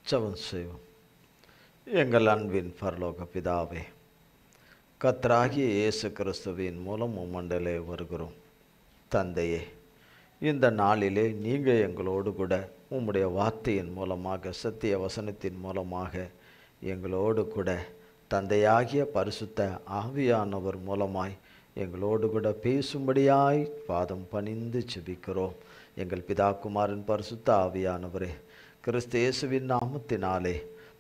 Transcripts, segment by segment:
ஜெபம் செய்வோம். எங்கள் அன்பின் பரலோக பிதாவே, கர்த்தராகிய இயேசு கிறிஸ்துவின் மூலம் உம்மண்டலே வருகிறோம். தந்தையே, இந்த நாளிலே நீங்கள் எங்களோடு கூட உம்முடைய வார்த்தையின் மூலமாக, சத்திய வசனத்தின் மூலமாக எங்களோடு கூட தந்தையாகிய பரிசுத்த ஆவியானவர் மூலமாய் எங்களோடு கூட பேசும்படியாய் பாதம் பணிந்து ஜெபிக்கிறோம். எங்கள் பிதாகுமாரன் பரிசுத்த ஆவியானவரே, கிறிஸ்து இயேசுவின் நாமத்தினாலே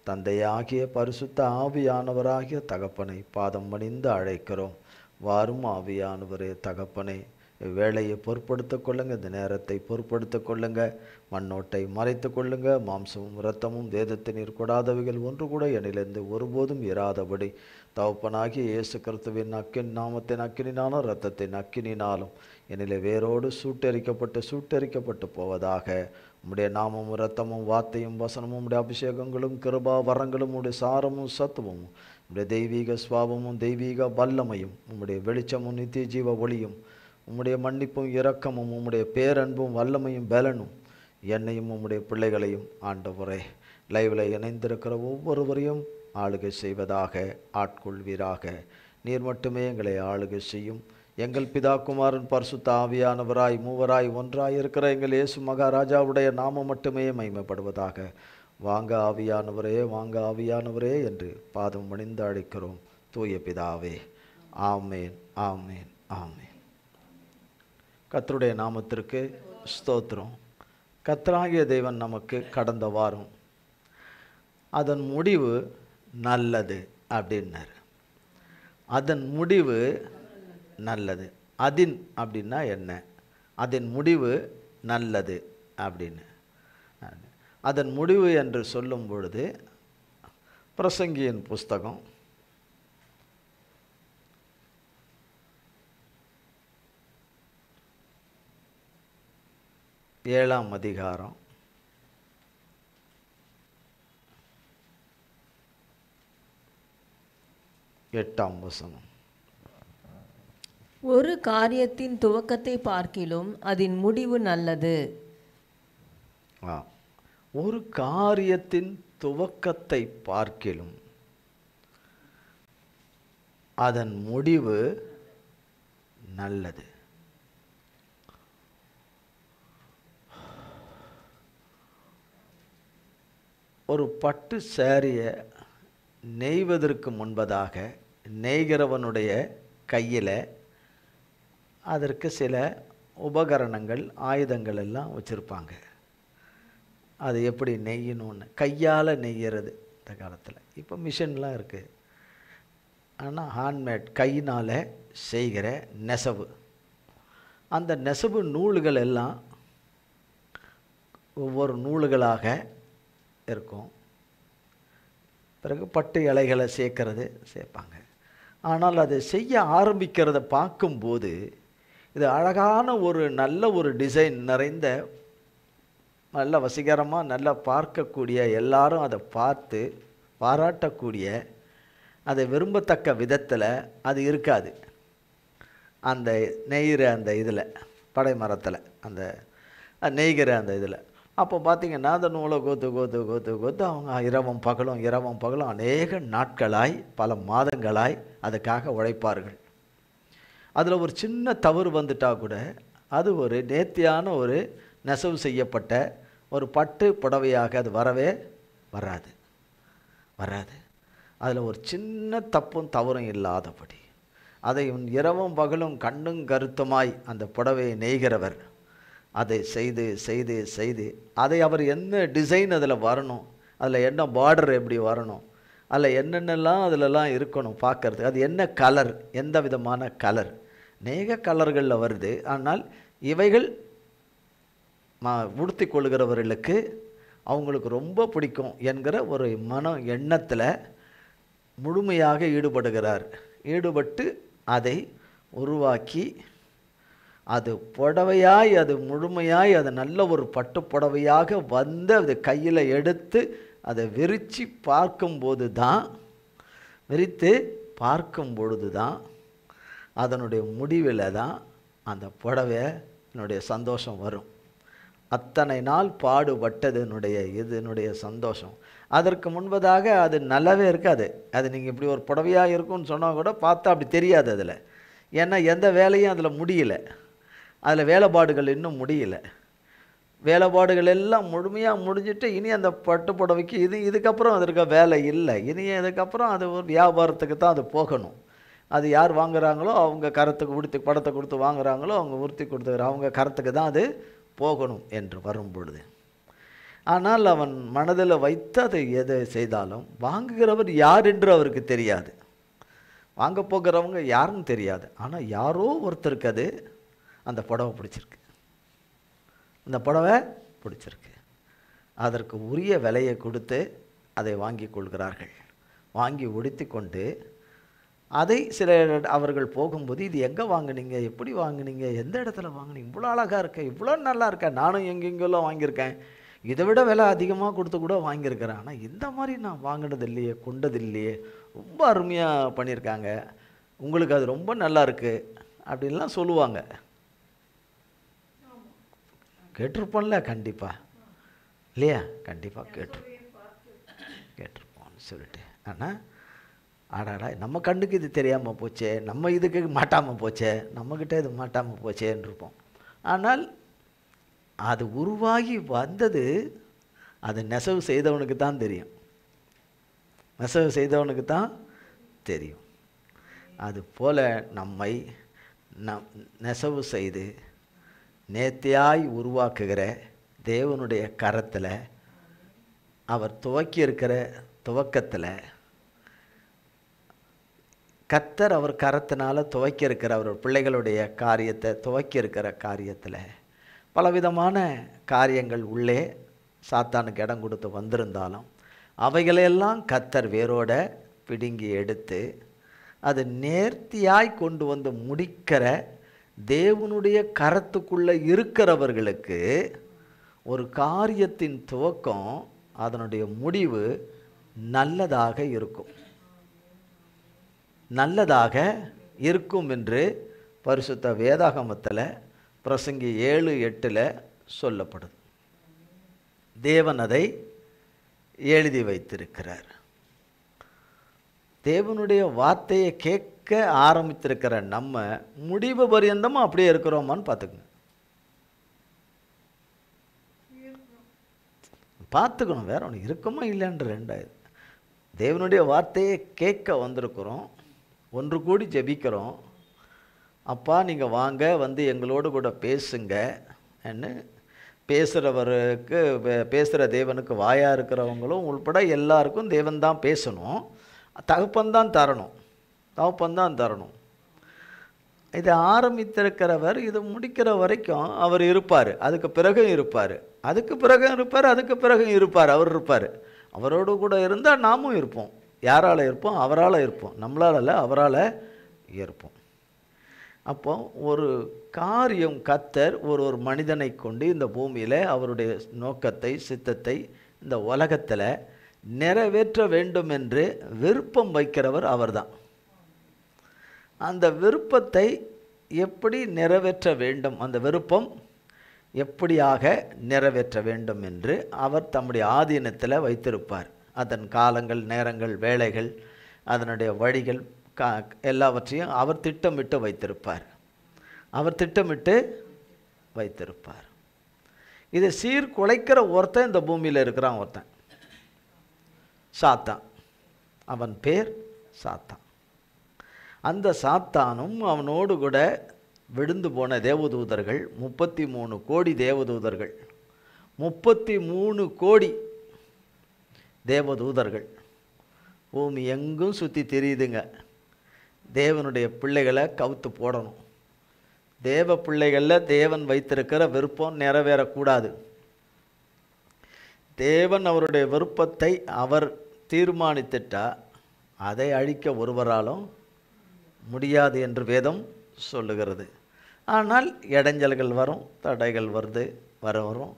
தந்தையாகிய பரிசுத்த ஆவியானவராகிய தகப்பனை பாதம் பணிந்து அழைக்கிறோம். வாரும் ஆவியானவரே தகப்பனை, வேலையை பொறுப்படுத்திக் கொள்ளுங்க, இந்த நேரத்தை பொறுப்படுத்திக் கொள்ளுங்க, மண்ணோட்டை மறைத்து கொள்ளுங்க. மாம்சமும் இரத்தமும் வேதத்தினீர் கூடாதவைகள் ஒன்று கூட என்னிலிருந்து ஒருபோதும் இராதபடி தகப்பனாகிய இயேசு கிறிஸ்துவின் நாமத்தின் அக்கினினாலும் இரத்தத்தின் அக்கினினாலும் என்னிலே வேரோடு சூட்டரிக்கப்பட்டு போவதாக. உம்முடைய நாமமும் இரத்தமும் வார்த்தையும் வசனமும் உம்முடைய அபிஷேகங்களும் கிருபா வரங்களும் உம்முடைய சாரமும் சத்துவமும் உம்முடைய தெய்வீக சுவாபமும் தெய்வீக வல்லமையும் உம்முடைய வெளிச்சமும் நித்திய ஜீவ ஒளியும் உம்முடைய மன்னிப்பும் இரக்கமும் உம்முடைய பேரன்பும் வல்லமையும் பலனும் என்னையும் உம்முடைய பிள்ளைகளையும் ஆண்டவரே லைவில் இணைந்திருக்கிற ஒவ்வொருவரையும் ஆளுகை செய்வதாக, ஆட்கொள்வீராக. நீர் மட்டுமே எங்களை ஆளுகை செய்யும். எங்கள் பிதாகுமாரன் பரிசுத்த ஆவியானவராய் மூவராய் ஒன்றாய் இருக்கிற எங்கள் இயேசு மகாராஜாவுடைய நாமம் மட்டுமே மகிமைப்படுவதாக. வாங்க ஆவியானவரே, வாங்க ஆவியானவரே என்று பாதம் பணிந்து அழைக்கிறோம் தூய பிதாவே. ஆமேன், ஆமேன், ஆமேன். கர்த்தருடைய நாமத்திற்கு ஸ்தோத்திரம். கர்த்தராகிய தேவன் நமக்கு கடந்த வாரம் அதன் முடிவு நல்லது அப்படின்னார். அதன் முடிவு நல்லது. அதின் அப்படின்னா என்ன? அதன் முடிவு நல்லது அப்படின்னு. அதன் முடிவு என்று சொல்லும் பொழுது பிரசங்கியின் புஸ்தகம் 7ஆம் அதிகாரம் 8ஆம் வசனம். ஒரு காரியத்தின் துவக்கத்தை பார்க்கிலும் அதன் முடிவு நல்லது. ஒரு காரியத்தின் துவக்கத்தை பார்க்கிலும் அதன் முடிவு நல்லது. ஒரு பட்டு சாரியை நெய்வதற்கு முன்பதாக நெய்கிறவனுடைய கையில் அதற்கு சில உபகரணங்கள், ஆயுதங்கள் எல்லாம் வச்சுருப்பாங்க. அது எப்படி நெய்யணும்னு கையால் நெய்கிறது இந்த காலத்தில். இப்போ மிஷின்லாம் இருக்குது. ஆனால் ஹேண்ட்மேட், கையினால் செய்கிற நெசவு. அந்த நெசவு நூல்கள் எல்லாம் ஒவ்வொரு நூல்களாக இருக்கும். பிறகு பட்டு இலைகளை சேர்ப்பாங்க. ஆனால் அதை செய்ய ஆரம்பிக்கிறத பார்க்கும்போது இது அழகான ஒரு நல்ல ஒரு டிசைன் நிறைந்த, நல்ல வசீகரமாக, நல்லா பார்க்கக்கூடிய, எல்லாரும் அதை பார்த்து பாராட்டக்கூடிய, அதை விரும்பத்தக்க விதத்தில் அது இருக்காது. அந்த நெய்கிற அந்த இதில், படை மரத்தில் அந்த நெய்கிற அந்த இதில் அப்போ பார்த்திங்கன்னா அந்த நூலை கோத்து அவங்க இரவும் பகலும் அநேக நாட்களாய், பல மாதங்களாய் அதுக்காக உழைப்பார்கள். அதில் ஒரு சின்ன தவறு வந்துட்டால் கூட அது ஒரு நேர்த்தியான ஒரு நெசவு செய்யப்பட்ட ஒரு பட்டு புடவையாக அது வரவே வராது. அதில் ஒரு சின்ன தப்பும் தவறும் இல்லாதபடி அதை இரவும் பகலும் கண்ணும் கருத்துமாய் அந்த புடவையை நெய்கிறவர் அதை செய்து அதை அவர் என்ன டிசைன் அதில் வரணும், அதில் என்ன பார்டர் எப்படி வரணும், அதில் என்னென்னலாம் அதிலெல்லாம் இருக்கணும் பார்க்கறதுக்கு, அது என்ன கலர், எந்த விதமான கலர், அநேக கலர்களில் வருது. ஆனால் இவைகள் உடுத்தி கொள்கிறவர்களுக்கு அவங்களுக்கு ரொம்ப பிடிக்கும் என்கிற ஒரு எண்ணத்தில் முழுமையாக ஈடுபட்டு அதை உருவாக்கி அது புடவையாய், அது முழுமையாய், அது நல்ல ஒரு பட்டு புடவையாக வந்து அது கையில் எடுத்து அதை விரித்து பார்க்கும்பொழுது தான் அதனுடைய முடிவில் தான் அந்த புடவையினுடைய சந்தோஷம் வரும். அத்தனை நாள் பாடுபட்டதனுடைய இதனுடைய சந்தோஷம். அதற்கு முன்பதாக அது நல்லாவே இருக்காது. அது நீங்கள் இப்படி ஒரு புடவையாக இருக்கும்னு சொன்னால் கூட பார்த்தா அப்படி தெரியாது அதில். ஏன்னா எந்த வேலையும் அதில் முடியல, அதில் வேலைப்பாடுகள் இன்னும் முடியல. வேலைப்பாடுகள் எல்லாம் முழுமையாக முடிஞ்சிட்டு இனி அந்த பட்டு புடவைக்கு இதுக்கப்புறம் அது இருக்க வேலை இல்லை. இனி இதுக்கப்புறம் அது ஒரு வியாபாரத்துக்கு தான் அது போகணும். அது யார் வாங்குகிறாங்களோ அவங்க கரத்துக்கு உடுத்தி படத்தை கொடுத்து வாங்குகிறாங்களோ அவங்க உறுத்தி கொடுத்துக்கிற அவங்க கரத்துக்கு தான் அது போகணும் என்று வரும் பொழுது, ஆனால் அவன் மனதில் வைத்து அதை எதை செய்தாலும் வாங்குகிறவர் யார் என்று அவருக்கு தெரியாது, வாங்க போகிறவங்க யாருன்னு தெரியாது. ஆனால் யாரோ ஒருத்தருக்கு அது அந்த புடவை பிடிச்சிருக்கு, அந்த புடவை பிடிச்சிருக்கு. அதற்கு உரிய விலையை கொடுத்து அதை வாங்கி கொள்கிறார்கள். வாங்கி உடுத்தி கொண்டு அதை சில அவர்கள் போகும்போது, இது எங்கே வாங்கினீங்க, எப்படி வாங்கினீங்க, எந்த இடத்துல வாங்கினீங்க, இவ்வளோ அழகாக இருக்க, இவ்வளோ நல்லா இருக்க, நானும் எங்கெங்கெல்லாம் வாங்கியிருக்கேன், இதை விட விலை அதிகமாக கொடுத்து கூட வாங்கியிருக்கிறேன், ஆனால் இந்த மாதிரி நான் வாங்கினது இல்லையே, கொண்டது இல்லையே, ரொம்ப அருமையாக பண்ணியிருக்காங்க, உங்களுக்கு அது ரொம்ப நல்லா இருக்குது அப்படின்லாம் சொல்லுவாங்க. கேட்டிருப்போம்ல கண்டிப்பாக, இல்லையா? கண்டிப்பாக கேட்டிருப்போம்னு சொல்லிட்டு. ஆனால் ஆடாடா நம்ம கண்ணுக்கு இது தெரியாமல் போச்சே, நம்ம இதுக்கு மாட்டாமல் போச்சே, நம்மக்கிட்ட இது மாட்டாமல் போச்சேன்னு இருப்போம். ஆனால் அது உருவாகி வந்தது அது நெசவு செய்தவனுக்கு தான் தெரியும், நெசவு செய்தவனுக்கு தான் தெரியும். அதுபோல் நம்மை நெசவு செய்து நேர்த்தியாய் உருவாக்குகிற தேவனுடைய கரத்தில், அவர் துவக்கி இருக்கிற துவக்கத்தில், கர்த்தர் அவர் கரத்தினால் துவக்கி இருக்கிற அவர் பிள்ளைகளுடைய காரியத்தை துவக்கி இருக்கிற காரியத்தில் பலவிதமான காரியங்கள் உள்ளே சாத்தானுக்கு இடம் கொடுத்து வந்திருந்தாலும் அவைகளையெல்லாம் கர்த்தர் வேரோட பிடுங்கி எடுத்து அது நேர்த்தியாய் கொண்டு வந்து முடிக்கிற தேவனுடைய கரத்துக்குள்ளே இருக்கிறவர்களுக்கு ஒரு காரியத்தின் துவக்கம், அதனுடைய முடிவு நல்லதாக இருக்கும், நல்லதாக இருக்கும் என்று பரிசுத்த வேதாகமத்தில் பிரசங்கி 7:8 சொல்லப்படுது. தேவன் அதை எழுதி வைத்திருக்கிறார். தேவனுடைய வார்த்தையை கேட்க ஆரம்பித்திருக்கிற நம்ம முடிவு பரியந்தமும் அப்படியே இருக்கிறோமான்னு பார்த்துக்கணும், பார்த்துக்கணும். வேற ஒன்று இருக்குமா இல்லைன்ற ரெண்டாவது. தேவனுடைய வார்த்தையை கேட்க வந்திருக்கிறோம், ஒன்று கூடி ஜெபிக்கிறோம், அப்பா நீங்கள் வாங்க வந்து எங்களோடு கூட பேசுங்க என்ன. பேசுகிறவருக்கு பேசுகிற தேவனுக்கு வாயாக இருக்கிறவங்களும் உள்பட எல்லாருக்கும் தேவன் தான் பேசணும், தகப்பந்தான் தரணும், தகப்பந்தான் தரணும். இதை ஆரம்பித்திருக்கிறவர் இது முடிக்கிற வரைக்கும் அவர் இருப்பார், அதுக்கு பிறகும் இருப்பார், அதுக்கு பிறகும் இருப்பார், அதுக்கு பிறகும் இருப்பார், அவர் இருப்பார். அவரோடு கூட இருந்தால் நாமும் இருப்போம். யாரால் இருப்போம்? அவரால் இருப்போம், நம்மளால் அல்ல, அவரால் இருப்போம். அப்போ ஒரு காரியம் கர்த்தர் ஒரு மனிதனை கொண்டு இந்த பூமியில் அவருடைய நோக்கத்தை சித்தத்தை இந்த உலகத்தில் நிறைவேற்ற வேண்டும் என்று விருப்பம் வைக்கிறவர் அவர்தான். அந்த விருப்பத்தை எப்படி நிறைவேற்ற வேண்டும், அந்த விருப்பம் எப்படியாக நிறைவேற்ற வேண்டும் என்று அவர் தம்முடைய ஆதீனத்தில் வைத்திருப்பார். அதன் காலங்கள், நேரங்கள், வேலைகள், அதனுடைய வழிகள் எல்லாவற்றையும் அவர் திட்டமிட்டு வைத்திருப்பார், அவர் திட்டமிட்டு வைத்திருப்பார். இதை சீர்குலைக்கிற ஒருத்தன் இந்த பூமியில் இருக்கிறான், ஒருத்தன் சாத்தான். அவன் பேர் சாத்தான். அந்த சாத்தானும் அவனோடு கூட விழுந்து போன தேவதூதர்கள் 33 கோடி தேவதூதர்கள், 33 கோடி தேவதூதர்கள் பூமி எங்கும் சுற்றி தெரியுதுங்க. தேவனுடைய பிள்ளைகளை கவுத்து போடணும். தேவ பிள்ளைகளில் தேவன் வைத்திருக்கிற விருப்பம் நிறைவேறக்கூடாது. தேவன் அவருடைய விருப்பத்தை அவர் தீர்மானித்துட்டா அதை அழிக்க ஒருவராலும் முடியாது என்று வேதம் சொல்லுகிறது. ஆனால் இடைஞ்சல்கள் வரும், தடைகள் வரும்,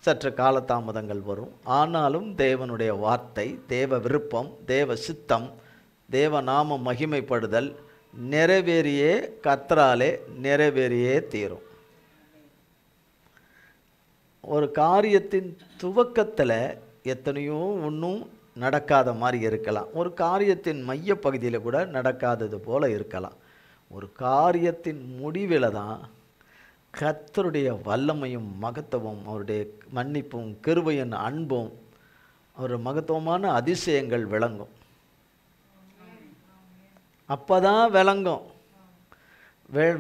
சற்று காலதாமதங்கள் வரும். ஆனாலும் தேவனுடைய வார்த்தை, தேவ விருப்பம், தேவ சித்தம், தேவ நாம மகிமைப்படுதல் நிறைவேறியே கர்த்தராலே நிறைவேறியே தீரும். ஒரு காரியத்தின் துவக்கத்தில் எத்தனையோ ஒன்றும் நடக்காத மாதிரி இருக்கலாம். ஒரு காரியத்தின் மைய பகுதியில் கூட நடக்காதது போல இருக்கலாம். ஒரு காரியத்தின் முடிவில் தான் கர்த்தருடைய வல்லமையும் மகத்துவம், அவருடைய மன்னிப்பும் கிருபையின் அன்பும், ஒரு மகத்துவமான அதிசயங்கள் விளங்கும். அப்போ தான் விளங்கும்.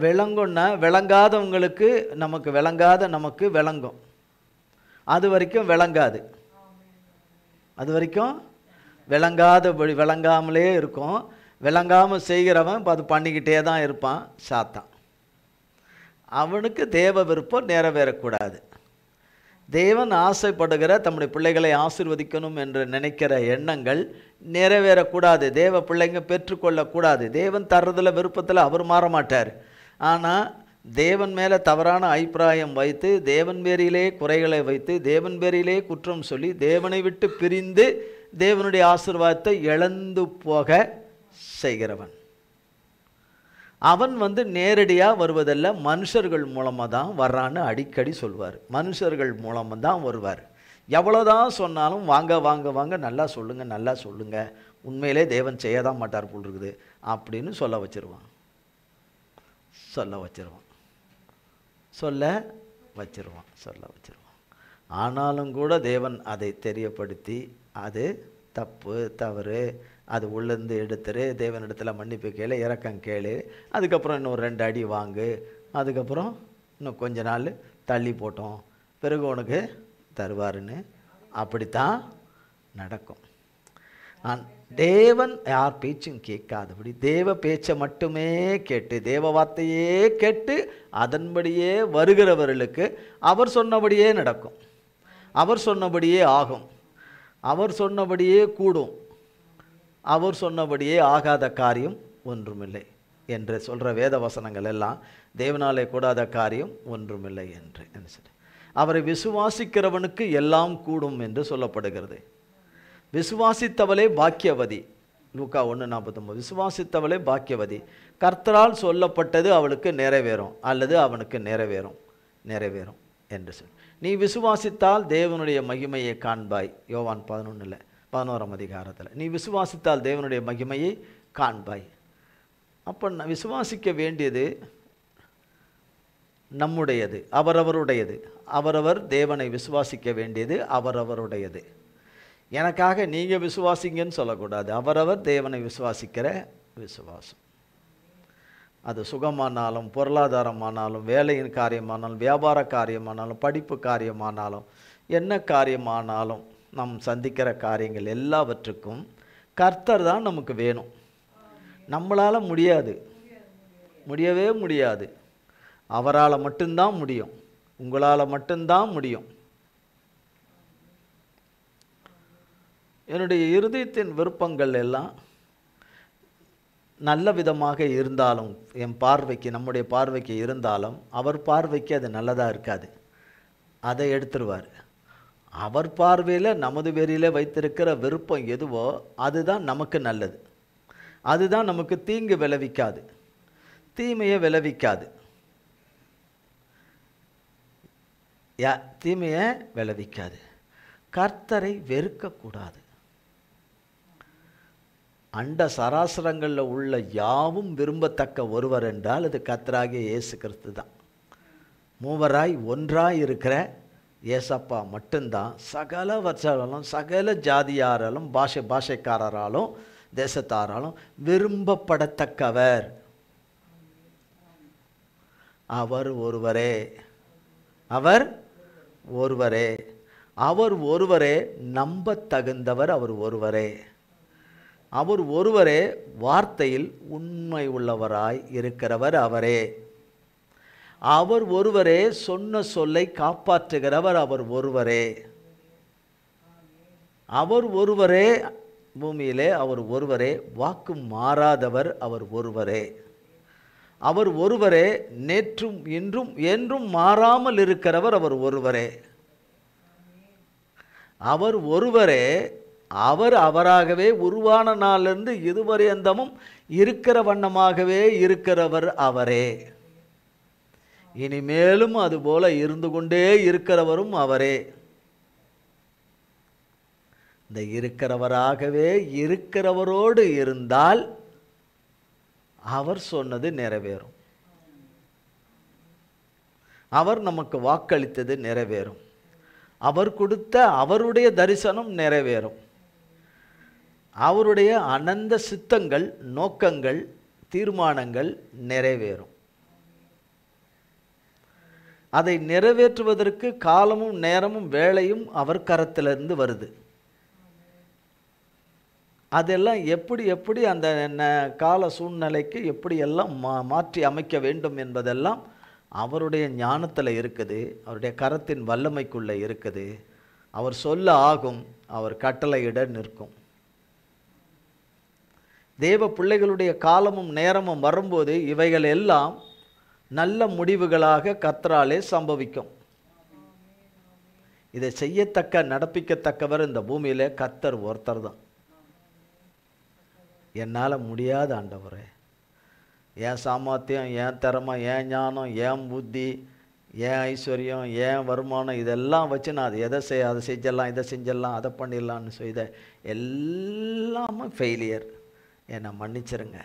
விளங்கும்னா விளங்காதவங்களுக்கு நமக்கு விளங்காத நமக்கு விளங்கும். அது வரைக்கும் விளங்காது. அது வரைக்கும் விளங்காதபடி விளங்காமலே இருக்கும். விளங்காமல் செய்கிறவன் இப்போ அது பண்ணிக்கிட்டே தான் இருப்பான், சாத்தான். அவனுக்கு தேவ விருப்பம் நிறைவேறக்கூடாது. தேவன் ஆசைப்படுகிற தம்முடைய பிள்ளைகளை ஆசீர்வதிக்கணும் என்று நினைக்கிற எண்ணங்கள் நிறைவேறக்கூடாது. தேவ பிள்ளைங்க பெற்றுக்கொள்ளக்கூடாது. தேவன் தர்றதில் விருப்பத்தில் அவர் மாற மாட்டார். ஆனால் தேவன் மேலே தவறான அபிப்பிராயம் வைத்து, தேவன் பேரிலே குறைகளை வைத்து, தேவன் பேரிலே குற்றம் சொல்லி, தேவனை விட்டு பிரிந்து தேவனுடைய ஆசீர்வாதத்தை இழந்து போக செய்கிறவன் அவன் நேரடியாக வருவதில்லை, மனுஷர்கள் மூலமாக தான் வர்றான்னு அடிக்கடி சொல்வார். மனுஷர்கள் மூலமாக தான் வருவார். எவ்வளோதான் சொன்னாலும் வாங்க வாங்க வாங்க, நல்லா சொல்லுங்கள் நல்லா சொல்லுங்கள், உண்மையிலே தேவன் செய்ய தான் மாட்டார் போல் இருக்குது அப்படின்னு சொல்ல வச்சிருவான். ஆனாலும் கூட தேவன் அதை தெரியப்படுத்தி, அது தப்பு தவறு, அது உள்ளேருந்து எடுத்துரு, தேவனிடத்தில் மன்னிப்பு கேளு, இரக்கம் கேளு, அதுக்கப்புறம் இன்னும் 2 அடி வாங்கு, அதுக்கப்புறம் இன்னும் கொஞ்ச நாள் தள்ளி போட்டோம், பிறகு உனக்கு தருவாருன்னு அப்படித்தான் நடக்கும். தேவன் யார் பேச்சும் கேட்காதபடி தேவ பேச்சை மட்டுமே கேட்டு, தேவ வார்த்தையே கேட்டு அதன்படியே வருகிறவர்களுக்கு அவர் சொன்னபடியே நடக்கும், அவர் சொன்னபடியே ஆகும், அவர் சொன்னபடியே கூடும், அவர் சொன்னபடியே ஆகாத காரியம் ஒன்றுமில்லை என்று சொல்கிற வேத வசனங்கள் எல்லாம் தேவனாலே கூடாத காரியம் ஒன்றுமில்லை என்று சொல்லி, அவரை விசுவாசிக்கிறவனுக்கு எல்லாம் கூடும் என்று சொல்லப்படுகிறது. விசுவாசித்தவளே பாக்கியவதி, லூக்கா 1:49. விசுவாசித்தவளே பாக்கியவதி, கர்த்தரால் சொல்லப்பட்டது அவளுக்கு நிறைவேறும் அல்லது அவனுக்கு நிறைவேறும் என்று சொல்லி, நீ விசுவாசித்தால் தேவனுடைய மகிமையை காண்பாய். யோவான் 11ஆம் அதிகாரத்தில் நீ விசுவாசித்தால் தேவனுடைய மகிமையை காண்பாய். அப்போ விசுவாசிக்க வேண்டியது நம்முடையது, அவரவருடையது. அவரவர் தேவனை விசுவாசிக்க வேண்டியது அவரவருடையது. எனக்காக நீங்கள் விசுவாசிங்கன்னு சொல்லக்கூடாது. அவரவர் தேவனை விசுவாசிக்கிற விசுவாசம், அது சுகமானாலும் பொருளாதாரமானாலும் வேலையின் காரியமானாலும் வியாபார காரியமானாலும் படிப்பு காரியமானாலும் என்ன காரியமானாலும் நாம் சந்திக்கிற காரியங்கள் எல்லாவற்றுக்கும் கர்த்தர் தான் நமக்கு வேணும். நம்மளால் முடியவே முடியாது. அவரால் மட்டும்தான் முடியும், உங்களால் மட்டும்தான் முடியும். என்னுடைய இருதயத்தின் விருப்பங்கள் எல்லாம் நல்ல விதமாக இருந்தாலும், என் பார்வைக்கு நம்முடைய பார்வைக்கு இருந்தாலும் அவர் பார்வைக்கு அது நல்லதாக இருக்காது, அதை எடுத்துருவார். அவர் பார்வையில் நமது பேரில் வைத்திருக்கிற விருப்பம் எதுவோ அதுதான் நமக்கு நல்லது, அதுதான் நமக்கு தீங்கு விளைவிக்காது, தீமையை விளைவிக்காது, தீமையை விளைவிக்காது. கர்த்தரை வெறுக்கக்கூடாது. அண்ட சராசரங்களில் உள்ள யாவும் விரும்பத்தக்க ஒருவர் என்றால் அது கர்த்தராகிய இயேசு கிறிஸ்து தான். மூவராய் ஒன்றாய் இருக்கிற ஏசப்பா மட்டும்தான் சகல வர்ஷாலும் சகல ஜாதியாராலும் பாஷைக்காரராலும் தேசத்தாராலும் விரும்பப்படத்தக்கவர். அவர் ஒருவரே, அவர் ஒருவரே, அவர் ஒருவரே நம்ப தகுந்தவர். அவர் ஒருவரே, அவர் ஒருவரே வார்த்தையில் உண்மை உள்ளவராய் இருக்கிறவர். அவரே, அவர் ஒருவரே சொன்ன சொல்லை காப்பாற்றுகிறவர். அவர் ஒருவரே, அவர் ஒருவரே பூமியிலே அவர் ஒருவரே வாக்கு மாறாதவர். அவர் ஒருவரே, அவர் ஒருவரே நேற்றும் இன்றும் என்றும் மாறாமல் இருக்கிறவர். அவர் ஒருவரே, அவர் ஒருவரே, அவர் அவராகவே உருவான நாளிலிருந்து இதுவரை அந்தமும் இருக்கிற வண்ணமாகவே இருக்கிறவர். அவரே. இனிமேலும் அதுபோல இருந்து கொண்டே இருக்கிறவரும் அவரே. இந்த இருக்கிறவராகவே இருக்கிறவரோடு இருந்தால் அவர் சொன்னது நிறைவேறும். அவர் நமக்கு வாக்களித்தது நிறைவேறும். அவர் கொடுத்த அவருடைய தரிசனம் நிறைவேறும். அவருடைய அனந்த சித்தங்கள், நோக்கங்கள், தீர்மானங்கள் நிறைவேறும். அதை நிறைவேற்றுவதற்கு காலமும் நேரமும் வேளையும் அவர் கரத்திலிருந்து வருது. அதெல்லாம் எப்படி எப்படி அந்த கால சூழ்நிலைக்கு எப்படி எல்லாம் மாற்றி அமைக்க வேண்டும் என்பதெல்லாம் அவருடைய ஞானத்தில் இருக்குது, அவருடைய கரத்தின் வல்லமைக்குள்ளே இருக்குது. அவர் சொல்ல ஆகும், அவர் கட்டளையிட நிற்கும். தேவ பிள்ளைகளுடைய காலமும் நேரமும் வரும்போது இவைகள் எல்லாம் நல்ல முடிவுகளாக கர்த்தராலே சம்பவிக்கும். இதை செய்யத்தக்க நடப்பிக்கத்தக்கவர் இந்த பூமியில் கர்த்தர் ஒருத்தர் தான். என்னால் முடியாத ஆண்டவரே, என் சாமர்த்தியம், என் திறமை, என் ஞானம், என் புத்தி, என் ஐஸ்வர்யம், என் வருமானம் இதெல்லாம் வச்சு நான் அதை அதை செஞ்சிடலாம், இதை செஞ்சிடலாம், அதை பண்ணிடலான்னு செய்த எல்லாமே ஃபெயிலியர். என்னை மன்னிச்சிருங்க.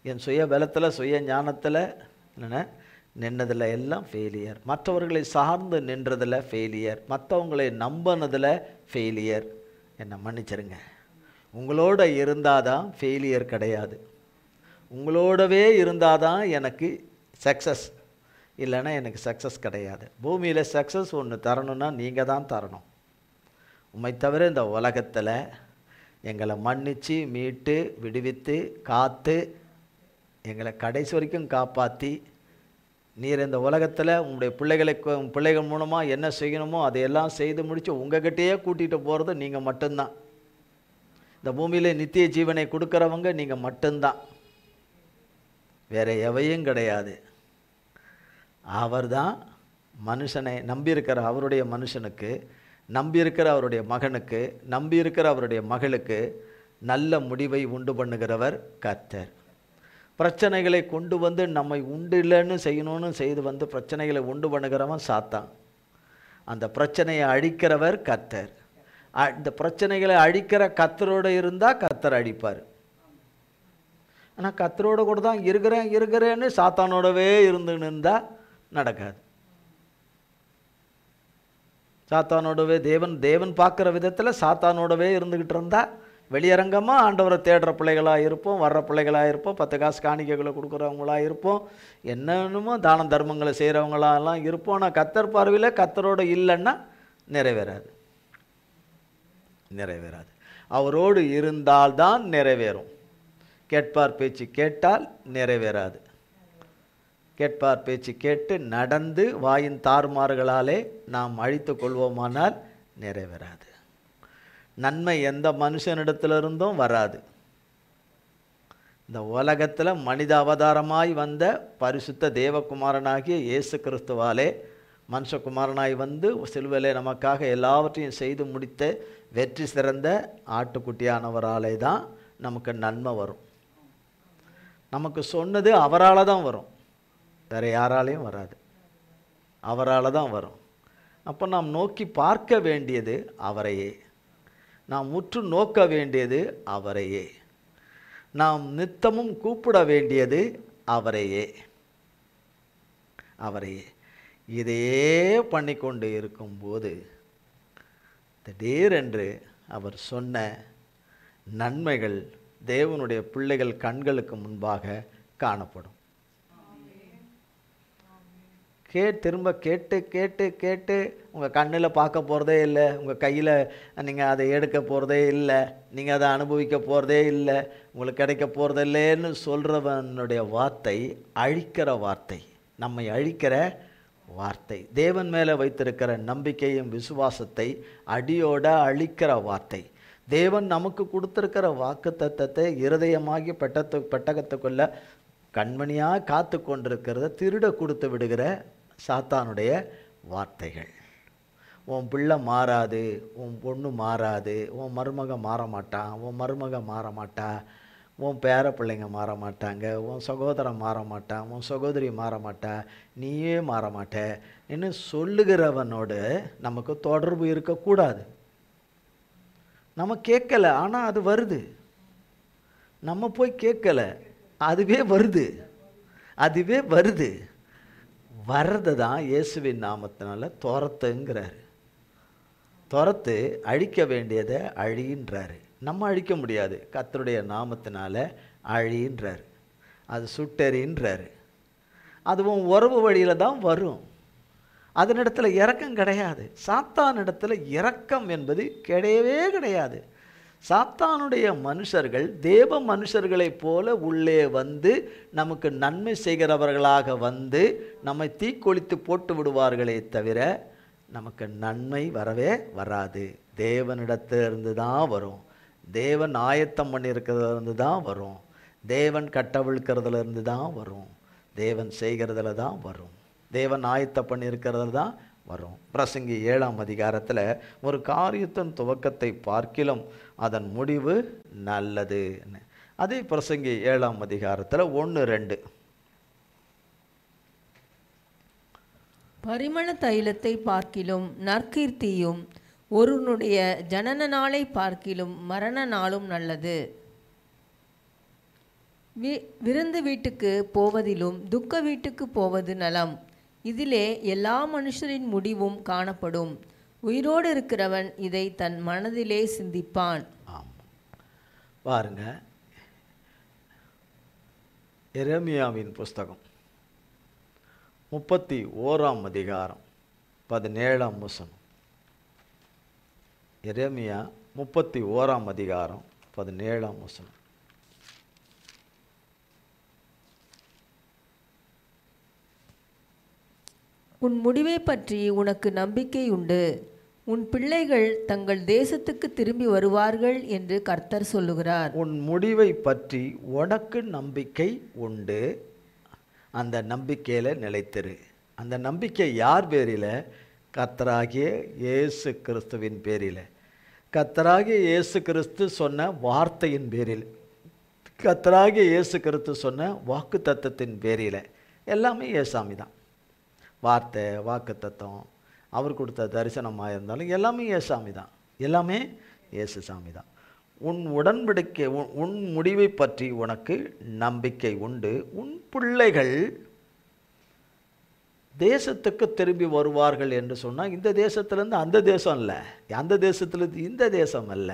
என் சுய பலத்தில் சுய ஞானத்தில் நின்னதில் எல்லாம் ஃபெயிலியர். மற்றவர்களை சார்ந்து நின்றதில் ஃபெயிலியர். மற்றவங்களை நம்பினதில் ஃபெயிலியர். என்னை மன்னிச்சிருங்க. உங்களோட இருந்தால் தான் ஃபெயிலியர் கிடையாது. உங்களோடவே இருந்தால் தான் எனக்கு சக்ஸஸ், இல்லைன்னா எனக்கு சக்ஸஸ் கிடையாது. பூமியில் சக்ஸஸ் ஒன்று தரணுன்னா நீங்கள் தான் தரணும். உம்மை தவிர இந்த உலகத்தில் எங்களை மன்னித்து மீட்டு விடுவித்து காத்து எங்களை கடைசி வரைக்கும் காப்பாற்றி நீர் இந்த உலகத்தில் உங்களுடைய பிள்ளைகள் மூலமாக என்ன செய்யணுமோ அதையெல்லாம் செய்து முடித்து உங்கள்கிட்டயே கூட்டிகிட்டு போகிறது நீங்கள் மட்டும்தான். இந்த பூமியில் நித்திய ஜீவனை கொடுக்குறவங்க நீங்கள் மட்டும்தான், வேறு எவையும் கிடையாது. அவர் தான் மனுஷனை நம்பியிருக்கிற அவருடைய மனுஷனுக்கு, நம்பியிருக்கிற அவருடைய மகனுக்கு, நம்பியிருக்கிற அவருடைய மகளுக்கு நல்ல முடிவை உண்டு பண்ணுகிறவர் கர்த்தர். பிரச்சனைகளை கொண்டு வந்து நம்மை உண்டு இல்லைன்னு செய்யணும்னு செய்து வந்து பிரச்சனைகளை உண்டு பண்ணுகிறவன் சாத்தான். அந்த பிரச்சனையை அழிக்கிறவர் கர்த்தர். இந்த பிரச்சனைகளை அழிக்கிற கர்த்தரோடு இருந்தால் கர்த்தர் அழிப்பார். ஆனால் கர்த்தரோடு கூட தான் இருக்கிறேன்னு சாத்தானோடவே இருந்துன்னு இருந்தால் நடக்காது. சாத்தானோடவே தேவன் பார்க்குற விதத்தில் சாத்தானோடவே இருந்துக்கிட்டு இருந்தால் வெளியரங்கமாக ஆண்டவரை தேடுற பிள்ளைகளாக இருப்போம், வர்ற பிள்ளைகளாக இருப்போம், 10 காசு காணிக்கைகளை கொடுக்குறவங்களாக இருப்போம், என்னென்னமோ தான தர்மங்களை செய்கிறவங்களாலாம் இருப்போம். ஆனால் கர்த்தர் பார்வையில் கர்த்தரோடு இல்லைன்னா நிறைவேறாது. அவரோடு இருந்தால்தான் நிறைவேறும். கேட்பார் பேச்சு கேட்டால் நிறைவேறாது. கேட்பார் பேச்சு கேட்டு நடந்து வாயின் தாறுமாறுகளாலே நாம் அழித்து கொள்வோமானால் நிறைவேறாது. நன்மை எந்த மனுஷனிடத்திலிருந்தும் வராது. இந்த உலகத்தில் மனித அவதாரமாய் வந்த பரிசுத்த தேவகுமாரனாகிய இயேசு கிறிஸ்துவாலே மனுஷகுமாரனாய் வந்து சிலுவையிலே நமக்காக எல்லாவற்றையும் செய்து முடித்த வெற்றி சிறந்த ஆட்டுக்குட்டியானவராலே தான் நமக்கு நன்மை வரும். நமக்கு சொன்னது அவரால் தான் வரும், வேறு யாராலையும் வராது. அவரால் தான் வரும். அப்போ நாம் நோக்கி பார்க்க வேண்டியது அவரையே, நாம் உற்று நோக்க வேண்டியது அவரையே, நாம் நித்தமும் கூப்பிட வேண்டியது அவரையே. இதையே பண்ணிக்கொண்டு இருக்கும்போது திடீரென்று அவர் சொன்ன நன்மைகள் தேவனுடைய பிள்ளைகள் கண்களுக்கு முன்பாக காணப்படும். திரும்ப கேட்டு கேட்டு கேட்டு உங்கள் கண்ணில் பார்க்க போகிறதே இல்லை, உங்கள் கையில் நீங்கள் அதை எடுக்க போகிறதே இல்லை, நீங்கள் அதை அனுபவிக்க போகிறதே இல்லை, உங்களுக்கு கிடைக்க போகிறதில்லைன்னு சொல்கிறவனுடைய வார்த்தை அழிக்கிற வார்த்தை, நம்மை அழிக்கிற வார்த்தை. தேவன் மேலே வைத்திருக்கிற நம்பிக்கையும் விசுவாசத்தை அடியோட அழிக்கிற வார்த்தை. தேவன் நமக்கு கொடுத்துருக்கிற வாக்கு தத்தத்தை இருதயமாகி பெட்டகத்துக்குள்ள கண்மணியாக காத்து கொண்டிருக்கிறத திருட கொடுத்து விடுகிற சாத்தானுடைய வார்த்தைகள். உன் பிள்ளை மாறாது, உன் பொண்ணு மாறாது, உன் மருமக மாற மாட்டான், உன் மருமக மாற மாட்டா, உன் பேர பிள்ளைங்க மாற மாட்டாங்க, உன் சகோதரன் மாற மாட்டான், உன் சகோதரி மாற மாட்டா, நீயே மாற மாட்ட இன்னும் சொல்லுகிறவனோடு நமக்கு தொடர்பு இருக்கக்கூடாது. நம்ம கேட்கல, ஆனால் அது வருது. நம்ம போய் கேட்கல, அதுவே வருது. அதுவே வருது. வர்றது தான் இயேசுவின் நாமத்தினால துரத்துங்கிறாரு. துரத்து, அழிக்க வேண்டியதை அழின்றாரு. நம்ம அழிக்க முடியாது, கர்த்தருடைய நாமத்தினால அழின்றாரு. அது சுட்டெறின்றாரு. அதுவும் உறவு வழியில் தான் வரும். அதனிடத்துல இரக்கம் கிடையாது. சாத்தான் இடத்துல இரக்கம் என்பது கிடையவே கிடையாது. சாத்தானுடைய மனுஷர்கள் தேவ மனுஷர்களைப் போல உள்ளே வந்து நமக்கு நன்மை செய்கிறவர்களாக வந்து நம்மை தீக்கொளித்து போட்டு விடுவார்களே தவிர நமக்கு நன்மை வரவே வராது. தேவனிடத்திலிருந்து தான் வரும். தேவன் ஆயத்தம் பண்ணியிருக்கிறதுலேருந்து தான் வரும். தேவன் கட்டவிழ்க்கிறதுலேருந்து தான் வரும். தேவன் செய்கிறதுல தான் வரும். தேவன் ஆயத்தம் பண்ணியிருக்கிறதுல தான் வரும். பிரசங்கி 7ஆம் அதிகாரத்தில் ஒரு காரியத்தின் துவக்கத்தை பார்க்கிலும் அதன் முடிவு நல்லது. அதே பிரசங்கி 7ஆம் அதிகாரத்தில் 1-2. பரிமள தைலத்தை பார்க்கிலும் நற்கீர்த்தியும் ஒருவனுடைய ஜனன நாளை பார்க்கிலும் மரண நாளும் நல்லது. விருந்து வீட்டுக்கு போவதிலும் துக்க வீட்டுக்கு போவது நலம். இதிலே எல்லா மனுஷரின் முடிவும் காணப்படும். உயிரோடு இருக்கிறவன் இதை தன் மனதிலே சிந்திப்பான். ஆமாம், பாருங்க, எரேமியாவின் புஸ்தகம் 31ஆம் அதிகாரம் 17ஆம் வசனம். எரேமியா 31ஆம் அதிகாரம் 17ஆம் வசனம். உன் முடிவை பற்றி உனக்கு நம்பிக்கை உண்டு. உன் பிள்ளைகள் தங்கள் தேசத்துக்கு திரும்பி வருவார்கள் என்று கர்த்தர் சொல்லுகிறார். உன் முடிவை பற்றி உனக்கு நம்பிக்கை உண்டு. அந்த நம்பிக்கையில் நிலைத்திரு. அந்த நம்பிக்கை யார் பேரில்? கர்த்தராகிய இயேசு கிறிஸ்துவின் பேரில். கர்த்தராகிய இயேசு கிறிஸ்து சொன்ன வார்த்தையின் பேரில், கர்த்தராகிய இயேசு கிறிஸ்து சொன்ன வாக்கு தத்தத்தின் பேரில். எல்லாமே ஏசாமி தான். வார்த்தை, வாக்கு தத்தம், அவர் கொடுத்த தரிசனமாக இருந்தாலும் எல்லாமே ஏசாமி தான். எல்லாமே இயேசு சாமி தான். உன் உடன்படிக்கை, உன் முடிவை பற்றி உனக்கு நம்பிக்கை உண்டு. உன் பிள்ளைகள் தேசத்துக்கு திரும்பி வருவார்கள் என்று சொன்னால் இந்த தேசத்திலேருந்து அந்த தேசம் இல்லை, அந்த தேசத்திலிருந்து இந்த தேசம் அல்ல,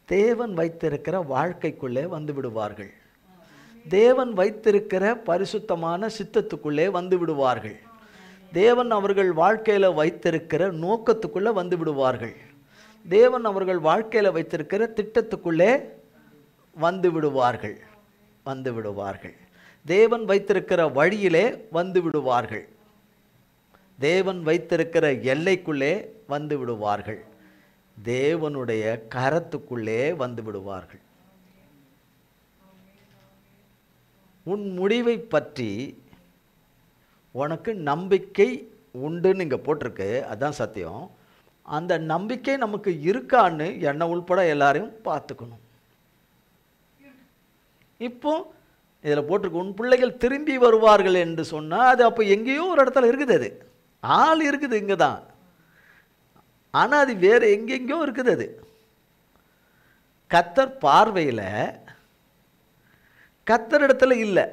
தேவன் வைத்திருக்கிற வாழ்க்கைக்குள்ளே வந்து விடுவார்கள். தேவன் வைத்திருக்கிற பரிசுத்தமான சித்தத்துக்குள்ளே வந்து விடுவார்கள். தேவன் அவர்கள் வாழ்க்கையில் வைத்திருக்கிற நோக்கத்துக்குள்ளே வந்து விடுவார்கள். தேவன் அவர்கள் வாழ்க்கையில் வைத்திருக்கிற திட்டத்துக்குள்ளே வந்து விடுவார்கள். வந்து விடுவார்கள். தேவன் வைத்திருக்கிற வழியிலே வந்து விடுவார்கள். தேவன் வைத்திருக்கிற எல்லைக்குள்ளே வந்து விடுவார்கள். தேவனுடைய கரத்துக்குள்ளே வந்து விடுவார்கள். உன் முடிவை பற்றி உனக்கு நம்பிக்கை உண்டுன்னு இங்கே போட்டிருக்கு. அதுதான் சத்தியம். அந்த நம்பிக்கை நமக்கு இருக்கான்னு என்னை உள்பட எல்லாரையும் பார்த்துக்கணும். இப்போ இதில் போட்டிருக்கு, உன் பிள்ளைகள் திரும்பி வருவார்கள் என்று சொன்னால் அது அப்போ எங்கேயோ ஒரு இடத்துல இருக்குது. அது ஆள் இருக்குது இங்கே தான், ஆனால் அது வேறு எங்கெங்கேயோ இருக்குது. அது கர்த்தர் பார்வையில் கர்த்தர் இடத்துல இல்லை.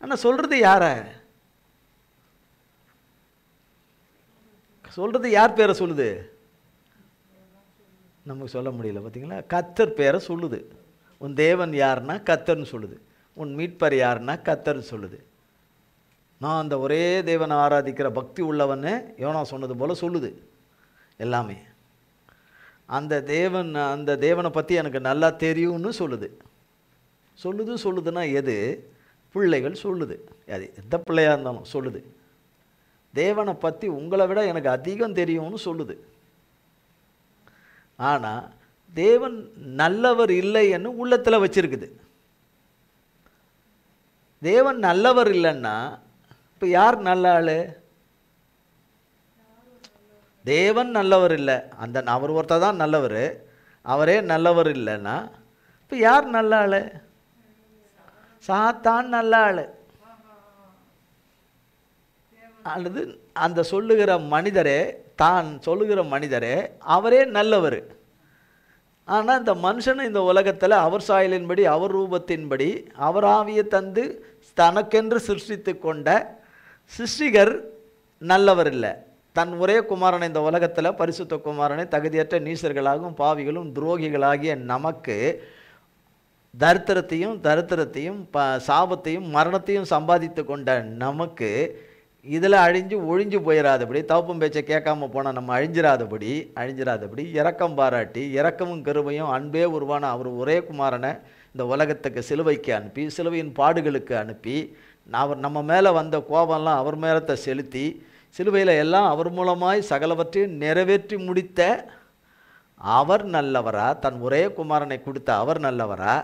ஆனால் சொல்கிறது யார? சொல்கிறது யார் பேரை சொல்லுது? நமக்கு சொல்ல முடியல. பார்த்தீங்களா? கர்த்தர் பேரை சொல்லுது. உன் தேவன் யாருன்னா கர்த்தர்னு சொல்லுது. உன் மீட்பர் யாருன்னா கர்த்தர்னு சொல்லுது. நான் அந்த ஒரே தேவனை ஆராதிக்கிற பக்தி உள்ளவன்னு யோனா சொன்னது போல் சொல்லுது. எல்லாமே அந்த தேவனை பற்றி எனக்கு நல்லா தெரியும்னு சொல்லுது. சொல்லுதுன்னா எது? பிள்ளைகள் சொல்லுது. அது எந்த பிள்ளையாக இருந்தாலும் சொல்லுது. தேவனை பற்றி உங்களை விட எனக்கு அதிகம் தெரியும்னு சொல்லுது. ஆனால் தேவன் நல்லவர் இல்லைன்னு உள்ளத்தில் வச்சிருக்குது. தேவன் நல்லவர் இல்லைன்னா இப்போ யார் நல்ல ஆள்? தேவன் நல்லவர் இல்லை, அவர் ஒருத்தர் தான் நல்லவர். அவரே நல்லவர் இல்லைன்னா இப்போ யார் நல்ல ஆள்? சாத்தான் நல்ல ஆள். அல்லது அந்த சொல்லுகிற மனிதரே, தான் சொல்லுகிற மனிதரே அவரே நல்லவர். ஆனால் இந்த மனுஷன் இந்த உலகத்தில் அவர் சாயலின்படி அவர் ரூபத்தின்படி அவர் ஆவியை தந்து தனக்கென்று சிருஷ்டித்து கொண்ட சிருஷ்டிகர் நல்லவர் இல்லை. தன் ஒரே குமாரனை இந்த உலகத்தில், பரிசுத்த குமாரனை, தகுதியற்ற நீசர்களாகவும் பாவிகளும் துரோகிகளாகிய நமக்கு தரித்திரத்தையும் சாபத்தையும் மரணத்தையும் சம்பாதித்து கொண்ட நமக்கு இதில் ஒழிஞ்சு போயிடாதபடி, தவப்பும் பேச்சை கேட்காம போனால் நம்ம அழிஞ்சிராதபடி இரக்கம் பாராட்டி, இரக்கமும் கிருபையும் அன்பே உருவான அவர் ஒரே குமாரனை இந்த உலகத்துக்கு சிலுவைக்கு அனுப்பி, சிலுவையின் பாடுகளுக்கு அனுப்பி, அவர் நம்ம மேலே வந்த கோபம்லாம் அவர் மேலத்தை செலுத்தி, சிலுவையில் எல்லாம் அவர் மூலமாய் சகலவற்றையும் நிறைவேற்றி முடித்த அவர் நல்லவரா? தன் ஒரே குமாரனை கொடுத்த அவர் நல்லவரா?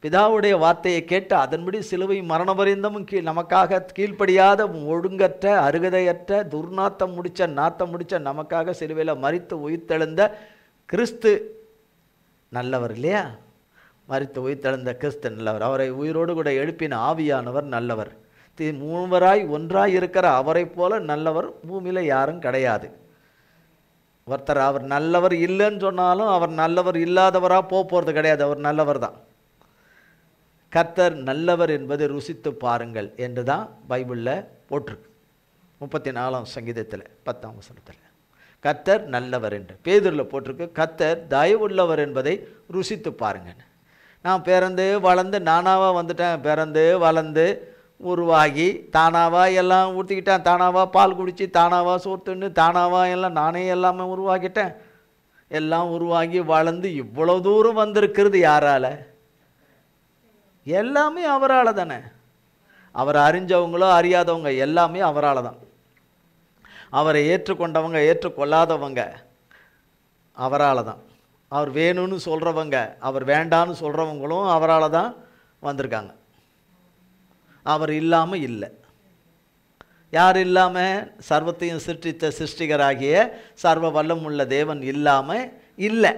பிதாவுடைய வார்த்தையை கேட்டு அதன்படி சிலுவை மரண பரியந்தமும் நமக்காக கீழ்ப்படியாத, ஒழுங்கற்ற, அருகதையற்ற, துர்நாத்தம் முடித்த நமக்காக சிலுவையில் மரித்து உயிர்த்தெழுந்த கிறிஸ்து நல்லவர் இல்லையா? மரித்து உயிர்த்தெழுந்த கிறிஸ்து நல்லவர். அவரை உயிரோடு கூட எழுப்பின ஆவியானவர் நல்லவர். மூவராய் ஒன்றாய் இருக்கிற அவரை போல நல்லவர் பூமியில் யாரும் கிடையாது. ஒருத்தர் அவர் நல்லவர் இல்லைன்னு சொன்னாலும் அவர் நல்லவர் இல்லாதவராக போகிறது கிடையாது. அவர் நல்லவர் தான். கர்த்தர் நல்லவர் என்பதை ருசித்து பாருங்கள் என்று தான் பைபிளில் போட்டிருக்கு. 34ஆம் சங்கீதத்தில் 10ஆம் வசனத்தில் கர்த்தர் நல்லவர் என்று. பேதுருவில் போட்டிருக்கு கர்த்தர் தயவுள்ளவர் என்பதை ருசித்து பாருங்கள். நான் பிறந்து வளர்ந்து நானாவாக வந்துட்டேன். பிறந்து வளர்ந்து உருவாகி தானாவாக எல்லாம் ஊற்றிக்கிட்டேன். தானாவாக பால் குடித்து, தானாவாக சோத்துன்னு, தானாவாக எல்லாம் நானே எல்லாமே உருவாக்கிட்டேன். எல்லாம் உருவாகி வளர்ந்து இவ்வளோ தூரம் வந்திருக்கிறது யாரால்? எல்லாமே அவரால் தானே. அவரை அறிஞ்சவங்களோ அறியாதவங்க எல்லாமே அவரால் தான். அவரை ஏற்றுக்கொண்டவங்க ஏற்றுக்கொள்ளாதவங்க அவரால் தான். அவர் வேணும்னு சொல்கிறவங்க, அவர் வேண்டான்னு சொல்கிறவங்களும் அவரால் தான் வந்திருக்காங்க. அவர் இல்லாமல் இல்லை. யார் இல்லாமல்? சர்வத்தையும் சிருஷ்டித்த சிருஷ்டிகராகிய சர்வ வல்லமுள்ள தேவன் இல்லாமல் இல்லை.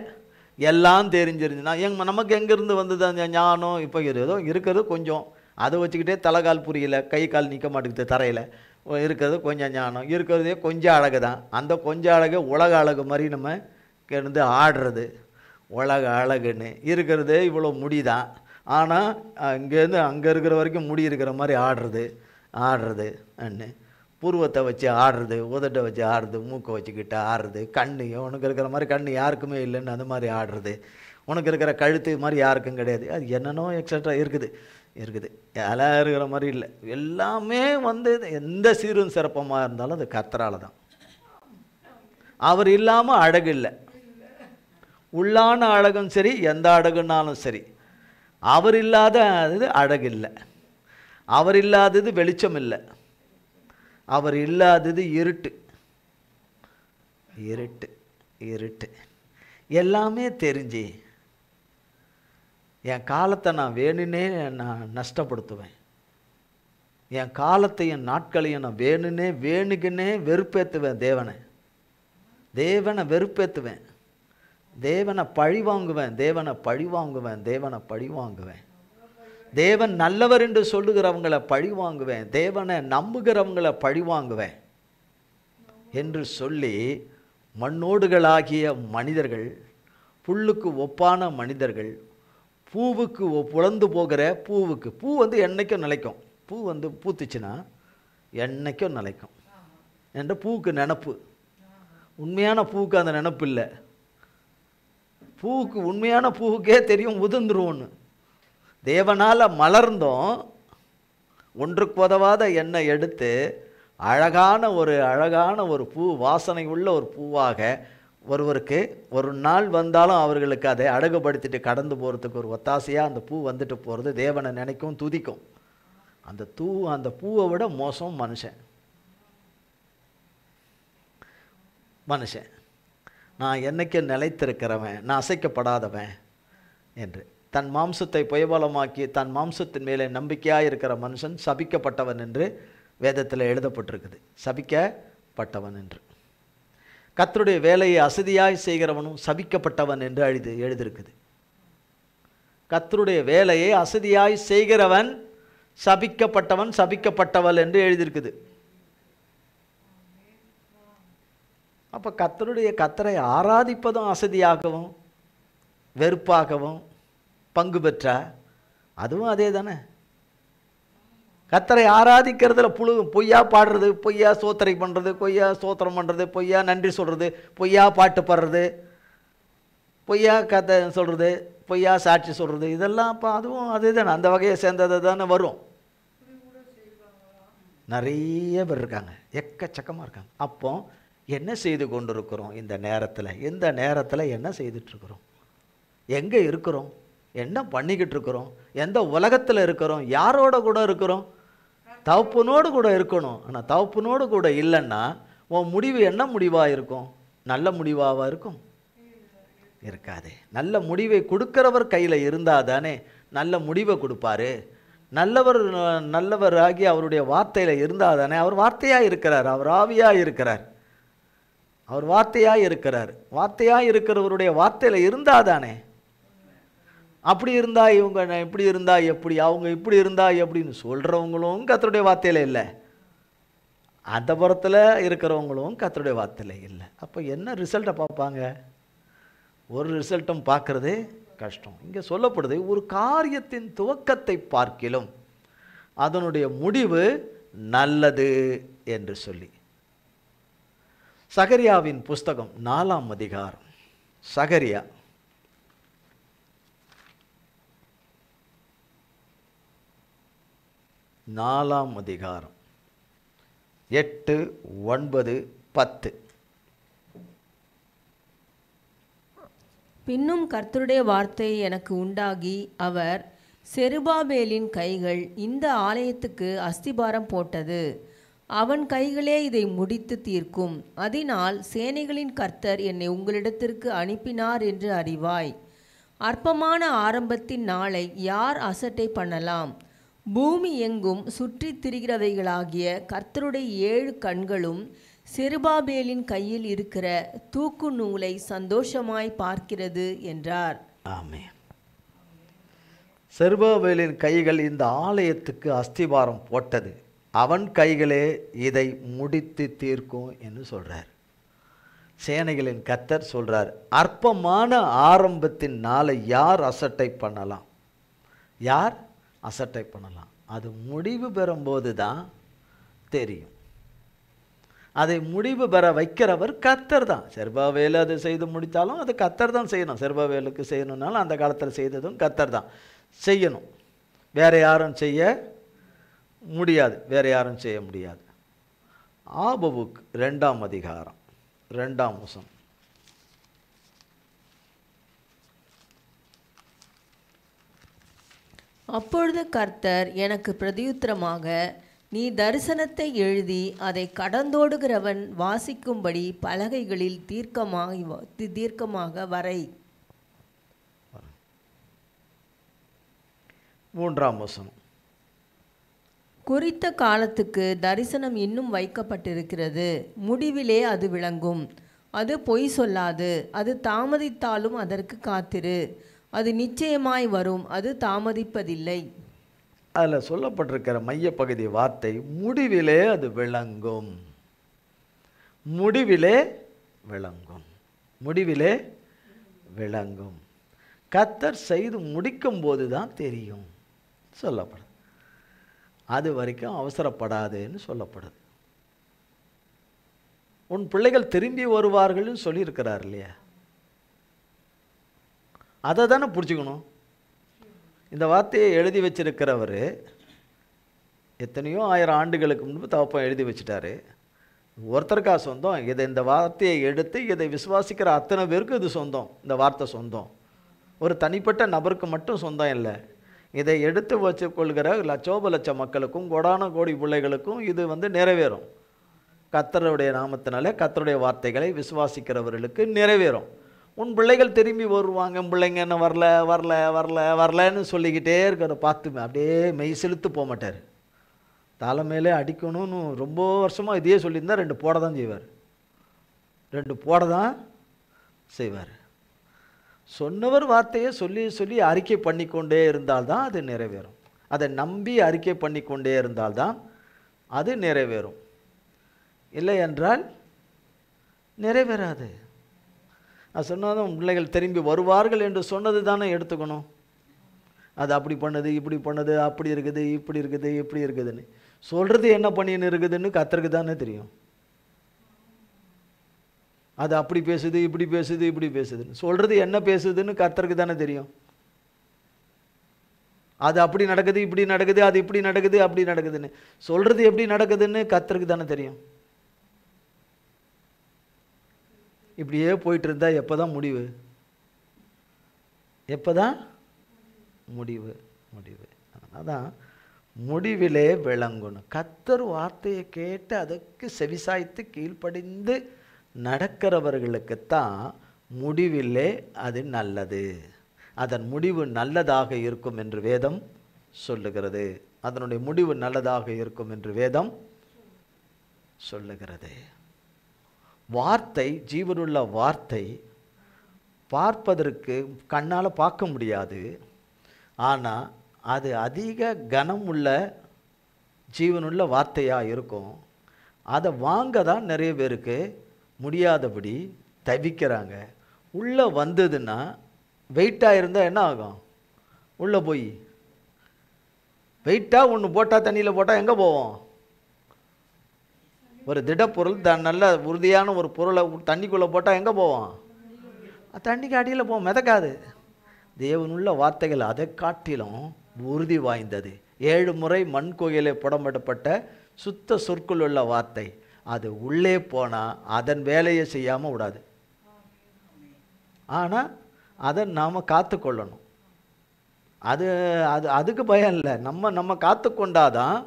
எல்லாம் தெரிஞ்சிருந்துன்னா நமக்கு எங்கேருந்து வந்தது அந்த ஞானம்? இப்போ ஏதோ இருக்கிறது கொஞ்சம், அதை வச்சுக்கிட்டே தலைகால் புரியல, கை கால் நிற்க மாட்டேங்குது தரையில். இருக்கிறது கொஞ்சம் ஞானம், இருக்கிறதே கொஞ்சம் அழகு தான். அந்த கொஞ்சம் அழகு உலக அழகு மாதிரி நம்ம கிடந்து ஆடுறது. உலக அழகுன்னு இருக்கிறதே இவ்வளோ முடி தான். ஆனால் இங்கேருந்து அங்கே இருக்கிற வரைக்கும் முடி இருக்கிற மாதிரி ஆடுறது அண்ணு. புருவத்தை வச்சு ஆடுறது, உதட்டை வச்சு ஆடுறது, மூக்கை வச்சுக்கிட்டு ஆடுறது, கண்ணு உனக்கு இருக்கிற மாதிரி கண்ணு யாருக்குமே இல்லைன்னு அந்த மாதிரி ஆடுறது, உனக்கு இருக்கிற கழுத்து மாதிரி யாருக்கும் கிடையாது, அது என்னென்னோ எக்ஸட்ரா இருக்குது. எல்லாம் இருக்கிற மாதிரி இல்லை. எல்லாமே எந்த சீரும் சிறப்பமாக இருந்தாலும் அது கர்த்தரால் தான். அவர் இல்லாமல் அழகு இல்லை. உள்ளான அழகும் சரி, எந்த அழகுனாலும் சரி, அவர் இல்லாதது அழகு இல்லை. அவர் இல்லாதது வெளிச்சம் இல்லை. அவர் இல்லாதது இருட்டு. எல்லாமே தெரிஞ்சு என் காலத்தை நான் வேணுன்னே நான் நஷ்டப்படுத்துவேன். என் காலத்தையும் நாட்களையும் நான் வேணுக்குன்னே வெறுப்பேற்றுவேன். தேவனை வெறுப்பேற்றுவேன். தேவனை பழி வாங்குவேன். தேவன் நல்லவர் என்று சொல்லுகிறவங்களை பழி வாங்குவேன். தேவனை நம்புகிறவங்களை பழி வாங்குவேன் என்று சொல்லி மண்ணோடுகளாகிய மனிதர்கள், புல்லுக்கு ஒப்பான மனிதர்கள், பூவுக்கு புலந்து போகிற பூவுக்கு, பூ என்னைக்கும் நிலைக்கும். பூ பூத்துச்சுன்னா என்னைக்கும் நிலைக்கும் என்ற பூவுக்கு நினப்பு. உண்மையான பூவுக்கு அந்த நினப்பு இல்லை. பூவுக்கு, உண்மையான பூவுக்கே தெரியும் உதிர்ந்துருவோன்னு. தேவனால் மலர்ந்தோம் ஒன்றுக்கு உதவாத எண்ணெய் எடுத்து அழகான ஒரு பூ, வாசனை உள்ள ஒரு பூவாக ஒருவருக்கு ஒரு நாள் வந்தாலும் அவர்களுக்கு அதை அழகுபடுத்திட்டு கடந்து போகிறதுக்கு ஒரு ஒத்தாசையாக அந்த பூ வந்துட்டு போகிறது. தேவனை நினைக்கும், துதிக்கும். அந்த பூவை விட மோசம் மனுஷன். நான் என்னைக்கு நிலைத்திருக்கிறவன், நான் அசைக்கப்படாதவன் என்று தன் மாம்சத்தை புயபலமாக்கி தன் மாம்சத்தின் மேலே நம்பிக்கையாக இருக்கிற மனுஷன் சபிக்கப்பட்டவன் என்று வேதத்தில் எழுதப்பட்டிருக்குது. சபிக்கப்பட்டவன் என்று. கர்த்தருடைய வேலையை அசதியாய் செய்கிறவனும் சபிக்கப்பட்டவன் என்று எழுதியிருக்குது. கர்த்தருடைய வேலையை அசதியாய் செய்கிறவன் சபிக்கப்பட்டவன் சபிக்கப்பட்டவள் என்று எழுதியிருக்குது. அப்போ கர்த்தரை ஆராதிப்பதும் அசதியாகவும் வெறுப்பாகவும் பங்கு பெற்றா அதுவும் அதே தானே. கர்த்தரை ஆராதிக்கிறதுல பொய்யா பாடுறது, பொய்யா சோத்திரை பண்ணுறது, பொய்யா ஸ்தோத்திரம் பண்ணுறது, பொய்யா நன்றி சொல்கிறது, பொய்யா பாட்டு பாடுறது, பொய்யா கதை சொல்கிறது, பொய்யா சாட்சி சொல்கிறது, இதெல்லாம் அப்போ அதுவும் அதே தானே, அந்த வகையை சேர்ந்தது தானே வரும். நிறைய பேர் இருக்காங்க, எக்கச்சக்கமாக இருக்காங்க. அப்போ என்ன செய்து கொண்டு இருக்கிறோம் இந்த நேரத்தில் என்ன செய்துட்ருக்குறோம், எங்கே இருக்கிறோம், என்ன பண்ணிக்கிட்டு இருக்கிறோம், எந்த உலகத்தில் இருக்கிறோம், யாரோட கூட இருக்கிறோம்? தகப்பனோடு கூட இருக்கணும். ஆனால் தகப்பனோடு கூட இல்லைன்னா உன் முடிவு என்ன முடிவாக இருக்கும்? நல்ல முடிவாக இருக்கும்? இருக்காதே. நல்ல முடிவை கொடுக்கிறவர் கையில் இருந்தால் தானே நல்ல முடிவை கொடுப்பாரு. நல்லவராகி அவருடைய வார்த்தையில் இருந்தால் தானே. அவர் வார்த்தையாக இருக்கிறார், அவர் ஆவியாக இருக்கிறார், அவர் வார்த்தையாக இருக்கிறார். வார்த்தையாக இருக்கிறவருடைய வார்த்தையில் இருந்தால் தானே. அப்படி இருந்தா இவங்க இப்படி இருந்தா எப்படி, அவங்க இப்படி இருந்தா எப்படின்னு சொல்கிறவங்களும் கர்த்தருடைய வார்த்தையில் இல்லை, அந்த புறத்தில் இருக்கிறவங்களும் கர்த்தருடைய வார்த்தையில் இல்லை. அப்போ என்ன ரிசல்ட்டை பார்ப்பாங்க? ஒரு ரிசல்ட்டும் பார்க்குறதே கஷ்டம். இங்கே சொல்லப்படுது, ஒரு காரியத்தின் துவக்கத்தை பார்க்கிலும் அதனுடைய முடிவு நல்லது என்று சொல்லி. சகரியாவின் புஸ்தகம் 4ஆம் அதிகாரம். சகரியா 4ஆம் அதிகாரம் 8, 9, 10. பின்னும் கர்த்தருடைய வார்த்தை எனக்கு உண்டாகி, அவர், செருபாபேலின் கைகள் இந்த ஆலயத்துக்கு அஸ்திபாரம் போட்டது, அவன் கைகளே இதை முடித்து தீர்க்கும். அதனால் சேனைகளின் கர்த்தர் என்னை உங்களிடத்திற்கு அனுப்பினார் என்று அறிவாய். அற்பமான ஆரம்பத்தின் நாளை யார் அசட்டை பண்ணலாம்? பூமி எங்கும் சுற்றித் திரிகிறவைகளாகிய கர்த்தருடைய 7 கண்களும் செருபாபேலின் கையில் இருக்கிற தூக்கு நூலை சந்தோஷமாய் பார்க்கிறது என்றார். ஆமென். செருபாபேலின் கைகள் இந்த ஆலயத்துக்கு அஸ்திபாரம் போட்டது, அவன் கைகளே இதை முடித்து தீர்க்கும் என்று சொல்றார். சேனைகளின் கர்த்தர் சொல்றார், அற்பமான ஆரம்பத்தின் நாளை யார் அசட்டை பண்ணலாம்? யார் அசட்டை பண்ணலாம்? அது முடிவு பெறும்போது தான் தெரியும். அதை முடிவு பெற வைக்கிறவர் கர்த்தர் தான். செருபாபேல் அது செய்து முடித்தாலும் அது கர்த்தர் தான் செய்யணும். செருபாபேலுக்கு செய்யணும்னாலும் அந்த காலத்தில் செய்ததும் கர்த்தர் தான் செய்யணும். வேற யாரும் செய்ய முடியாது, வேற யாரும் செய்ய முடியாது. ஆபகுக் 2ஆம் அதிகாரம் 2ஆம் வசனம். அப்பொழுது கர்த்தர் எனக்கு பிரதியுத்தரமாக, நீ தரிசனத்தை எழுதி அதை கடந்தோடுகிறவன் வாசிக்கும்படி பலகைகளில் தீர்க்கமாக வரை. 3ஆம் வசனம். குறித்த காலத்துக்கு தரிசனம் இன்னும் வைக்கப்பட்டிருக்கிறது, முடிவிலே அது விளங்கும். அது பொய் சொல்லாது, அது தாமதித்தாலும் அதற்கு காத்திரு, அது நிச்சயமாய் வரும், அது தாமதிப்பதில்லை. அதில் சொல்லப்பட்டிருக்கிற மையப்பகுதி வார்த்தை முடிவிலே அது விளங்கும். முடிவிலே விளங்கும், முடிவிலே விளங்கும். கர்த்தர் செய்து முடிக்கும் போது தான் தெரியும் சொல்லப்படுது. அது வரைக்கும் அவசரப்படாதுன்னு சொல்லப்படுது. உன் பிள்ளைகள் திரும்பி வருவார்கள்னு சொல்லியிருக்கிறார் இல்லையா? அதை தானே பிடிச்சிக்கணும். இந்த வார்த்தையை எழுதி வச்சிருக்கிறவர் எத்தனையோ 1000 ஆண்டுகளுக்கு முன்பு தகப்பன் எழுதி வச்சுட்டாரு. ஒருத்தருக்கா சொந்தம்? இந்த வார்த்தையை எடுத்து இதை விசுவாசிக்கிற அத்தனை பேருக்கு இது சொந்தம். இந்த வார்த்தை சொந்தம், ஒரு தனிப்பட்ட நபருக்கு மட்டும் சொந்தம் இல்லை. இதை எடுத்து வச்சுக்கொள்கிற லட்சோப மக்களுக்கும் கோடான கோடி பிள்ளைகளுக்கும் இது நிறைவேறும். கர்த்தருடைய நாமத்தினாலே கர்த்தருடைய வார்த்தைகளை விசுவாசிக்கிறவர்களுக்கு நிறைவேறும். உன் பிள்ளைகள் திரும்பி வருவாங்க. பிள்ளைங்க என்ன வரல வரல வரல வரலன்னு சொல்லிக்கிட்டே இருக்கிற பார்த்து அப்படியே மெய் செலுத்து போக மாட்டார். தலைமையிலே அடிக்கணும்னு ரொம்ப வருஷமாக இதையே சொல்லியிருந்தா 2 போட தான் செய்வார், 2 போட தான் செய்வார். சொன்னவர் வார்த்தையை சொல்லி சொல்லி அறிக்கை பண்ணிக்கொண்டே இருந்தால்தான் அது நிறைவேறும். அதை நம்பி அறிக்கை பண்ணிக்கொண்டே இருந்தால்தான் அது நிறைவேறும். இல்லை என்றால் நிறைவேறாது. அது சொன்னாலும் பிள்ளைகள் திரும்பி வருவார்கள் என்று சொன்னது தானே எடுத்துக்கணும். அது அப்படி பண்ணுது, இப்படி பண்ணுது, அப்படி இருக்குது, இப்படி இருக்குது, இப்படி இருக்குதுன்னு சொல்கிறது என்ன பண்ணின்னு இருக்குதுன்னு கர்த்தருக்கு தானே தெரியும். அது அப்படி பேசுது, இப்படி பேசுது, இப்படி பேசுதுன்னு சொல்கிறது என்ன பேசுதுன்னு கர்த்தருக்கு தானே தெரியும். அது அப்படி நடக்குது, இப்படி நடக்குது, அது இப்படி நடக்குது, அப்படி நடக்குதுன்னு சொல்கிறது எப்படி நடக்குதுன்னு கர்த்தருக்கு தானே தெரியும். இப்படியே போயிட்டு இருந்தால் எப்போ தான் முடிவு? எப்போ தான் முடிவு? அதான் முடிவிலே விளங்கணும். கர்த்தர் வார்த்தையை கேட்டு அதற்கு செவிசாய்த்து கீழ்ப்படிந்து நடக்கிறவர்களுக்குத்தான் முடிவிலே அது நல்லது. அதன் முடிவு நல்லதாக இருக்கும் என்று வேதம் சொல்லுகிறது. அதனுடைய முடிவு நல்லதாக இருக்கும் என்று வேதம் சொல்லுகிறது. வார்த்தை, ஜீவனுள்ள வார்த்தை பார்ப்பதற்கு கண்ணால் பார்க்க முடியாது. ஆனால் அது அதிக கனம் உள்ள ஜீவனுள்ள வார்த்தையாக இருக்கும். அதை வாங்க தான் நிறைய பேருக்கு முடியாதபடி தவிக்கிறாங்க. உள்ளே வந்ததுன்னா வெயிட்டாக இருந்தால் என்ன ஆகும்? உள்ளே போய் வெயிட்டாக ஒன்று போட்டால், தண்ணியில் போட்டால் எங்கே போவோம்? ஒரு திடப்பொருள் நல்ல உறுதியான ஒரு பொருளை தண்ணிக்குள்ளே போட்டால் எங்கே போவோம்? தண்ணிக்கு அடியில் போவோம், மிதக்காது. தேவனுள்ள வார்த்தைகள் அதை காட்டிலும் உறுதி வாய்ந்தது. 7 முறை மண் கோயிலே புடமிடப்பட்ட சுத்த சொற்கள் உள்ள வார்த்தை. அது உள்ளே போனால் அதன் வேலையை செய்யாமல் விடாது. ஆனால் அதை நாம் காத்து கொள்ளணும். அதுக்கு பயம் இல்லை. நம்ம காத்து கொண்டாதான்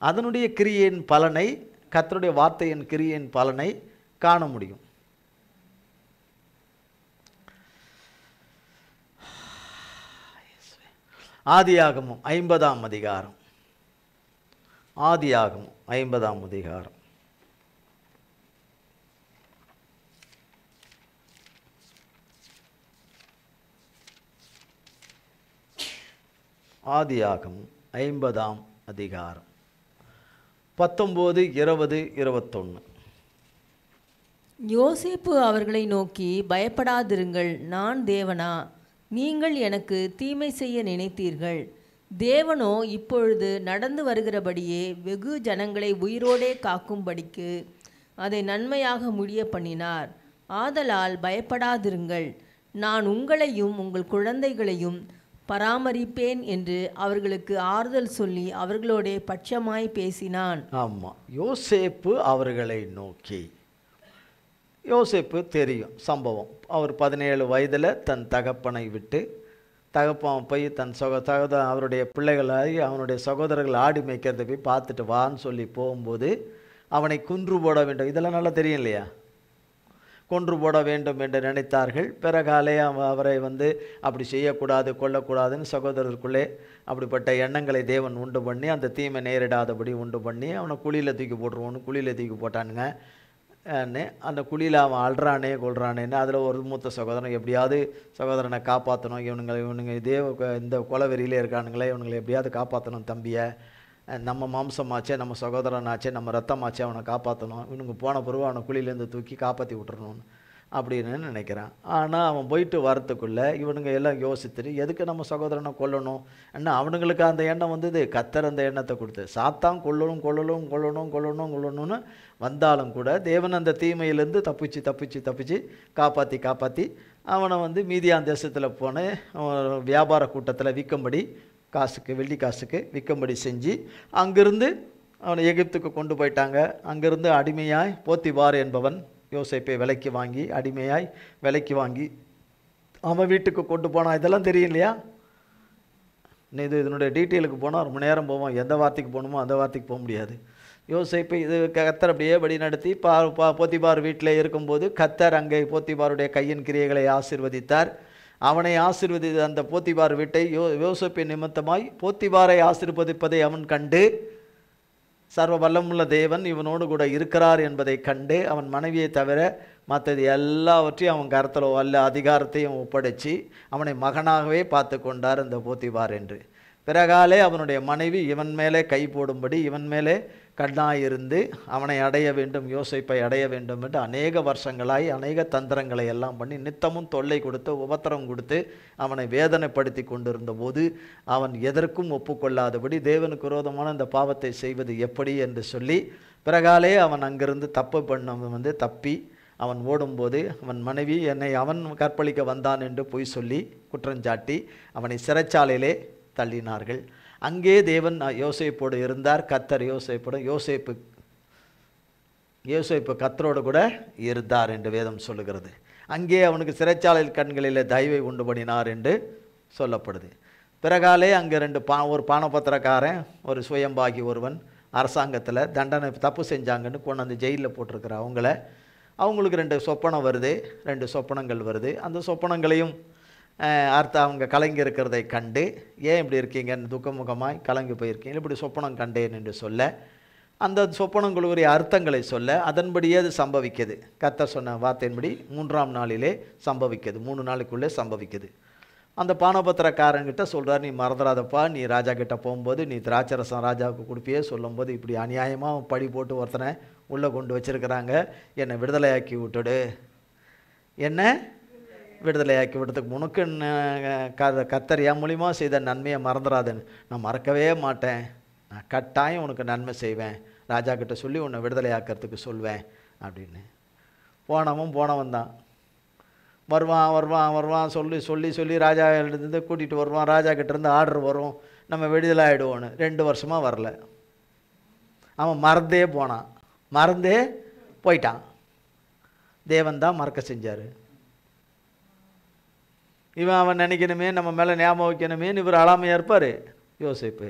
அதனுடைய கிரியையின் பலனை, கர்த்தருடைய வார்த்தையின் கிரியையின் பலனை காண முடியும். ஆதியாகமம் 50ஆம் அதிகாரம். ஆதியாகமம் 50ஆம் அதிகாரம். ஆதியாகமம் 50ஆம் அதிகாரம் 19, 20, 21. யோசேப்பு அவர்களை நோக்கி, பயப்படாதிருங்கள், நான் தேவனா? நீங்கள் எனக்கு தீமை செய்ய நினைத்தீர்கள். தேவனோ இப்பொழுது நடந்து வருகிறபடியே வெகு ஜனங்களை உயிரோடே காக்கும்படிக்கு அதை நன்மையாக முடிய பண்ணினார். ஆதலால் பயப்படாதிருங்கள், நான் உங்களையும் உங்கள் குழந்தைகளையும் பராமரிப்பேன் என்று அவர்களுக்கு ஆறுதல் சொல்லி அவர்களோட பட்சமாய் பேசினான். ஆமாம், யோசேப்பு அவர்களை நோக்கி. யோசேப்பு தெரியும் சம்பவம். அவர் 17 வயதில் தன் தகப்பனை விட்டு, தகப்பன் போய் தன் அவருடைய பிள்ளைகளாகி அவனுடைய சகோதரர்கள் ஆடி மேய்க்கிறத போய் பார்த்துட்டு வான்னு சொல்லி போகும்போது அவனை கொன்று போட வேண்டும். இதெல்லாம் நல்லா தெரியும் இல்லையா? கொன்று போட வேண்டும் என்று நினைத்தார்கள். பிறகாலே அவரை அப்படி செய்யக்கூடாது, கொல்லக்கூடாதுன்னு சகோதரருக்குள்ளே அப்படிப்பட்ட எண்ணங்களை தேவன் உண்டு பண்ணி அந்த தீமை நேரிடாதபடி உண்டு பண்ணி அவனை குழியில் தூக்கி போட்டுருவோன்னு குழியில் தூக்கி போட்டானுங்க. அந்த குழியில் அவன் அல்றானே கொள்றானேன்னு அதில் ஒரு மூத்த சகோதரன் எப்படியாவது சகோதரனை காப்பாற்றணும், இவனுங்க இந்த கொலவெறியிலே இருக்கானுங்களே, இவனுங்களை எப்படியாவது காப்பாற்றணும், தம்பியை நம்ம மாம்சமாச்சே, நம்ம சகோதரனாச்சே, நம்ம ரத்தமாச்சே, அவனை காப்பாற்றணும், இவனுங்க போன பிறகு அவனை குழியிலேருந்து தூக்கி காப்பாற்றி விட்டுறணும்னு அப்படின்னு நினைக்கிறான். ஆனால் அவன் போயிட்டு வரத்துக்குள்ளே இவனுங்க எல்லாம் யோசித்துட்டு எதுக்கு நம்ம சகோதரனை கொல்லணும் என்ன அவனுங்களுக்கு அந்த எண்ணம் வந்தது. கர்த்தர் அந்த எண்ணத்தை கொடுத்து சாத்தான் கொல்லணும்னு வந்தாலும் கூட தேவன் அந்த தீமையிலேருந்து தப்பிச்சு காப்பாற்றி அவனை மீதியான் தேசத்தில் போன வியாபார கூட்டத்தில் விற்கும்படி வெள்ளி காசுக்கு விற்கும்படி செஞ்சு அங்கிருந்து அவனை எகிப்துக்கு கொண்டு போயிட்டாங்க. அங்கிருந்து அடிமையாய் போத்திபார் என்பவன் யோசேப்பை அடிமையாய் விலைக்கு வாங்கி அவன் வீட்டுக்கு கொண்டு போனான். இதெல்லாம் தெரியும் இல்லையா? இதனுடைய டீட்டெயிலுக்கு போனால் ரொம்ப நேரம் போவோம். எந்த வார்த்தைக்கு போகணுமோ அந்த வார்த்தைக்கு போக முடியாது. யோசேப்பை இது கர்த்தர் அப்படியே வழி நடத்தி போத்திபார் வீட்டில் இருக்கும்போது கர்த்தர் அங்கே போத்திபாருடைய கையின் கிரியைகளை ஆசீர்வதித்தார். அவனை ஆசீர்வதித்த அந்த போத்திபார் வீட்டை யோசேப்பின் நிமித்தமாய் போத்திபாரை ஆசீர்வதிப்பதை அவன் கண்டு சர்வ வல்லமுள்ள தேவன் இவனோடு கூட இருக்கிறார் என்பதை கண்டு அவன் மனைவியை தவிர மற்றது எல்லாவற்றையும் அவன் கருத்தில் வல்ல அதிகாரத்தையும் ஒப்படைச்சி அவனை மகனாகவே பார்த்து கொண்டார் இந்த போத்திபார் என்று. பிறகாலே அவனுடைய மனைவி இவன் மேலே கை போடும்படி இவன் மேலே கண்ணாயிருந்து அவனை அடைய வேண்டும், யோசேப்பை அடைய வேண்டும் என்று அநேக வருஷங்களாய் அநேக தந்திரங்களை எல்லாம் பண்ணி நித்தமும் தொல்லை கொடுத்து உபத்திரம் கொடுத்து அவனை வேதனைப்படுத்தி கொண்டிருந்த போது அவன் எதற்கும் ஒப்புக்கொள்ளாதபடி தேவனுக்கு விரோதமான இந்த பாவத்தை செய்வது எப்படி என்று சொல்லி பிறகாலே அவன் அங்கிருந்து தப்பி அவன் ஓடும்போது அவன் மனைவி என்னை அவன் கற்பழிக்க வந்தான் என்று பொய் சொல்லி குற்றஞ்சாட்டி அவனை சிறைச்சாலையிலே தள்ளினார்கள். அங்கே தேவன் யோசேப்போடு இருந்தார். கர்த்தர் யோசேப்போடு யோசேப்பு கர்த்தரோடு கூட இருந்தார் என்று வேதம் சொல்லுகிறது. அங்கே அவனுக்கு சிறைச்சாலையில் கண்களில் தயவை உண்டு பண்ணினார் என்று சொல்லப்படுது. பிறகாலே அங்கே ஒரு பானபத்திரக்காரன் ஒரு சுயம்பாகி ஒருவன் அரசாங்கத்தில் தண்டனை தப்பு செஞ்சாங்கன்னு கொண்டு அந்த ஜெயிலில் போட்டிருக்கிற அவங்களுக்கு 2 சொப்பனம் வருது, 2 சொப்பனங்கள் வருது. அந்த சொப்பனங்களையும் அவங்க கலங்கி இருக்கிறதை கண்டு ஏன் இப்படி இருக்கீங்கன்னு துக்கமுகமாய் கலங்கி போயிருக்கீங்க, இப்படி சொப்பனம் கண்டேன் என்று சொல்ல அந்த சொப்பனங்களுடைய அர்த்தங்களை சொல்ல அதன்படியே அது சம்பவிக்குது. கர்த்தர் சொன்ன வார்த்தையின்படி 3ஆம் நாளிலே சம்பவிக்குது, 3 நாளுக்குள்ளே சம்பவிக்குது. அந்த பானபத்திரக்காரன்கிட்ட சொல்கிறார், நீ மறந்துடாதப்பா, நீ ராஜா கிட்ட போகும்போது நீ திராட்சரசம் ராஜாவுக்கு கொடுப்பியே சொல்லும்போது இப்படி அநியாயமாக படி போட்டு ஒருத்தனை உள்ளே கொண்டு வச்சுருக்கிறாங்க, என்னை விடுதலையாக்கி விட்டுடு, என்ன விடுதலையாக்கி விடுறதுக்கு உனக்கு கர்த்தர் என் மூலியமாக செய்த நன்மையை மறந்துடாதுன்னு. நான் மறக்கவே மாட்டேன், நான் கட்டாயம் உனக்கு நன்மை செய்வேன், ராஜா கிட்ட சொல்லி உன்னை விடுதலையாக்கிறதுக்கு சொல்வேன் அப்படின்னு. போனவன் தான் வருவான் சொல்லி ராஜா இருந்து கூட்டிகிட்டு வருவான். ராஜா கிட்டேருந்து ஆர்டர் வரும், நம்ம விடுதலை ஆகிடுவோன்னு. 2 வருஷமாக வரல. அவன் மறந்தே போயிட்டான். தேவன் தான் மறக்க செஞ்சார். அவன் நினைக்கணுமே, நம்ம மேலே ஞாபகம் வைக்கணுமேன்னு இவர் அழாமையாக இருப்பார். யோசேப்பு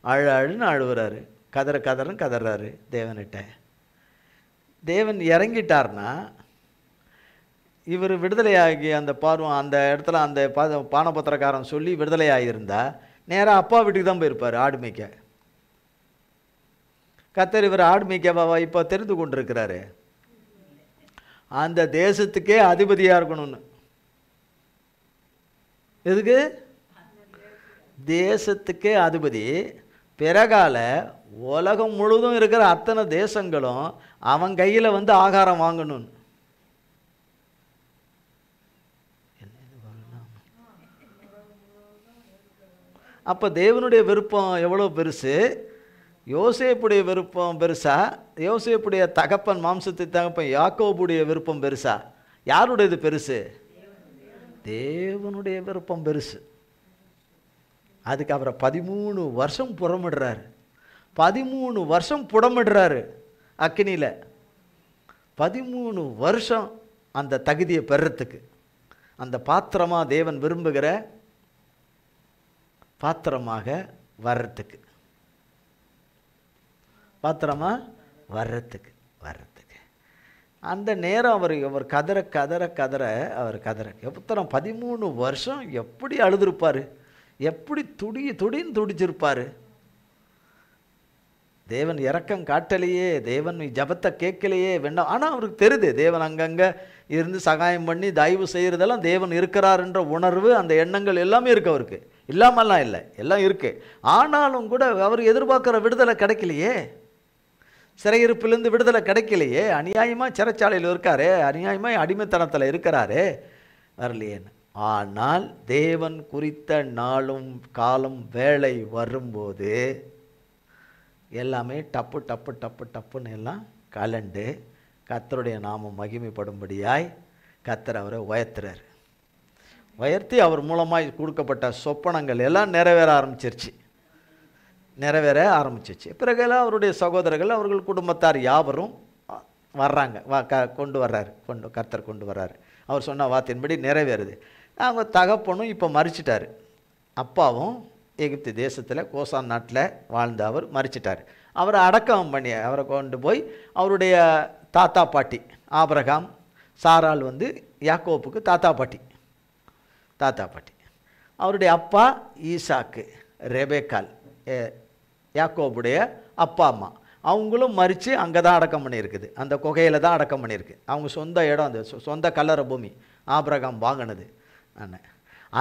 அழுன்னு அழுவுறாரு, கதறாரு தேவன்கிட்ட. தேவன் இறங்கிட்டார்னா இவர் விடுதலையாகி அந்த அந்த இடத்துல அந்த பானபத்திரக்காரன் சொல்லி விடுதலையாகியிருந்தா நேராக அப்பா வீட்டுக்கு தான் போயிருப்பார் ஆடு மேய்க்க. கர்த்தர் இவர் ஆடு மேய்க்கவா இப்போ தெரிந்து கொண்டிருக்கிறாரு, அந்த தேசத்துக்கே அதிபதியாக இருக்கணும்னு. எதுக்கு? தேசத்துக்கே அதிபதி. பிறகால உலகம் முழுவதும் இருக்கிற அத்தனை தேசங்களும் அவன் கையில் வந்து ஆகாரம் வாங்கணும்னு. அப்போ தேவனுடைய விருப்பம் எவ்வளோ பெருசு, யோசேப்புடைய விருப்பம் பெருசா, யோசேப்புடைய தகப்பன் மாம்சத்தை தகப்பன் யாக்கோபுடைய விருப்பம் பெருசா? யாருடையது பெருசு? தேவனுடைய விருப்பம் பெருசு. அதுக்கு அவரை 13 வருஷம் புறமிடுறாரு. 13 வருஷம் புடமிடுறாரு அக்கினியில். 13 வருஷம் அந்த தகுதியை பெறத்துக்கு, அந்த பாத்திரமாக தேவன் விரும்புகிற பாத்திரமாக வர்றதுக்கு அந்த நேரம் அவர் கதற எத்தனை 13 வருஷம் எப்படி அழுதுருப்பார், எப்படி துடின்னு துடிச்சிருப்பார். தேவன் இரக்கம் காட்டலையே, தேவன் ஜபத்தை கேட்கலையே வேண்டாம். ஆனால் அவருக்கு தெரியுது தேவன் அங்கங்கே இருந்து சகாயம் பண்ணி தயவு செய்கிறதெல்லாம் தேவன் இருக்கிறாருன்ற உணர்வு, அந்த எண்ணங்கள் எல்லாமே இருக்குது அவருக்கு. இல்லாமல்லாம் இல்லை, எல்லாம் இருக்குது. ஆனாலும் கூட அவர் எதிர்பார்க்குற விடுதலை கிடைக்கலையே, சிறையிருப்பிலிருந்து விடுதலை கிடைக்கலையே, அநியாயமாக சிறைச்சாலையில் இருக்காரு, அநியாயமாக அடிமைத்தனத்தில் இருக்கிறாரு, வரலையேன்னு. ஆனால் தேவன் குறித்த நாளும் காலம் வேலை வரும்போது எல்லாமே டப்புன்னு எல்லாம் கலண்டு கர்த்தருடைய நாமம் மகிமைப்படும்படியாய் கர்த்தர் அவரை உயர்த்தி அவர் மூலமாய் கொடுக்கப்பட்ட சொப்பனங்கள் எல்லாம் நிறைவேற ஆரம்பிச்சிருச்சு. பிறகெல்லாம் அவருடைய சகோதரர்கள் அவர்கள் குடும்பத்தார் யாவரும் வர்றாங்க, கர்த்தர் கொண்டு வர்றாரு. அவர் சொன்ன வார்த்தையின்படி நிறைவேறுது. அவங்க தகப்பனும் இப்போ மரிச்சிட்டார். அப்பாவும் எகிப்து தேசத்தில் கோசான் நாட்டில் வாழ்ந்த அவர் மரிச்சிட்டார். அவரை அடக்கம் பண்ணி அவரை கொண்டு போய் அவருடைய தாத்தா பாட்டி ஆபிரகாம், சாராள் வந்து யாக்கோப்புக்கு தாத்தா பாட்டி. அவருடைய அப்பா ஈசாக்கு, ரெபேக்கால் யாக்கோபுடைய அப்பா அம்மா. அவங்களும் மறித்து அங்கே தான் அடக்கம் பண்ணியிருக்குது. அந்த குகையில் தான் அடக்கம் பண்ணியிருக்கு. அவங்க சொந்த இடம், அந்த சொந்த கல்லறை பூமி ஆபிரகாம் வாங்கினது.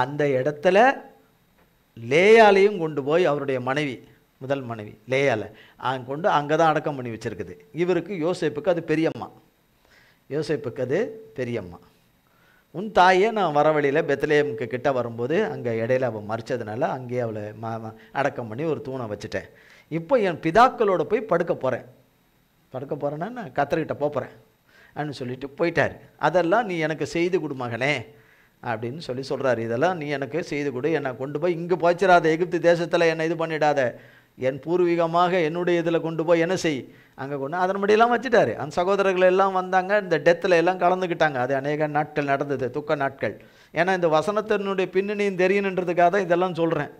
அந்த இடத்துல லேயாலையும் கொண்டு போய் அவருடைய மனைவி, முதல் மனைவி லேயால கொண்டு அங்கே தான் அடக்கம் பண்ணி வச்சுருக்குது. இவருக்கு யோசேப்புக்கு அது பெரியம்மா. யோசேப்புக்கு அது பெரியம்மா. உன் தாயே நான் வரவழியில் பெத்லேயமுக்கு கிட்ட வரும்போது அங்கே இடையில அவள் மறிச்சதுனால அங்கேயே அவளை அடக்கம் பண்ணி ஒரு தூணை வச்சுட்டேன். இப்போ என் பிதாக்களோட போய் படுக்க போகிறேன்னா நான் கர்த்தர்கிட்ட போகிறேன் அப்படின்னு சொல்லிட்டு போயிட்டார். அதெல்லாம் நீ எனக்கு செய்து கொடு மகனே அப்படின்னு சொல்கிறாரு. இதெல்லாம் நீ எனக்கு செய்து கொடு, என்னை கொண்டு போய் இங்கே போச்சிடாத, எகிப்து தேசத்தில் என்னை இது பண்ணிடாத, என் பூர்வீகமாக என்னுடைய இதில் கொண்டு போய் என்ன செய், அங்கே கொண்டு அதன்படியெல்லாம் வச்சுட்டாரு. அந்த சகோதரர்கள் எல்லாம் வந்தாங்க, இந்த டெத்தில் எல்லாம் கலந்துக்கிட்டாங்க. அது அநேக நாட்கள் நடந்தது, துக்க நாட்கள். ஏன்னா இந்த வசனத்தினுடைய பின்னணியும் தெரியணுன்றதுக்காக தான் இதெல்லாம் சொல்கிறேன்.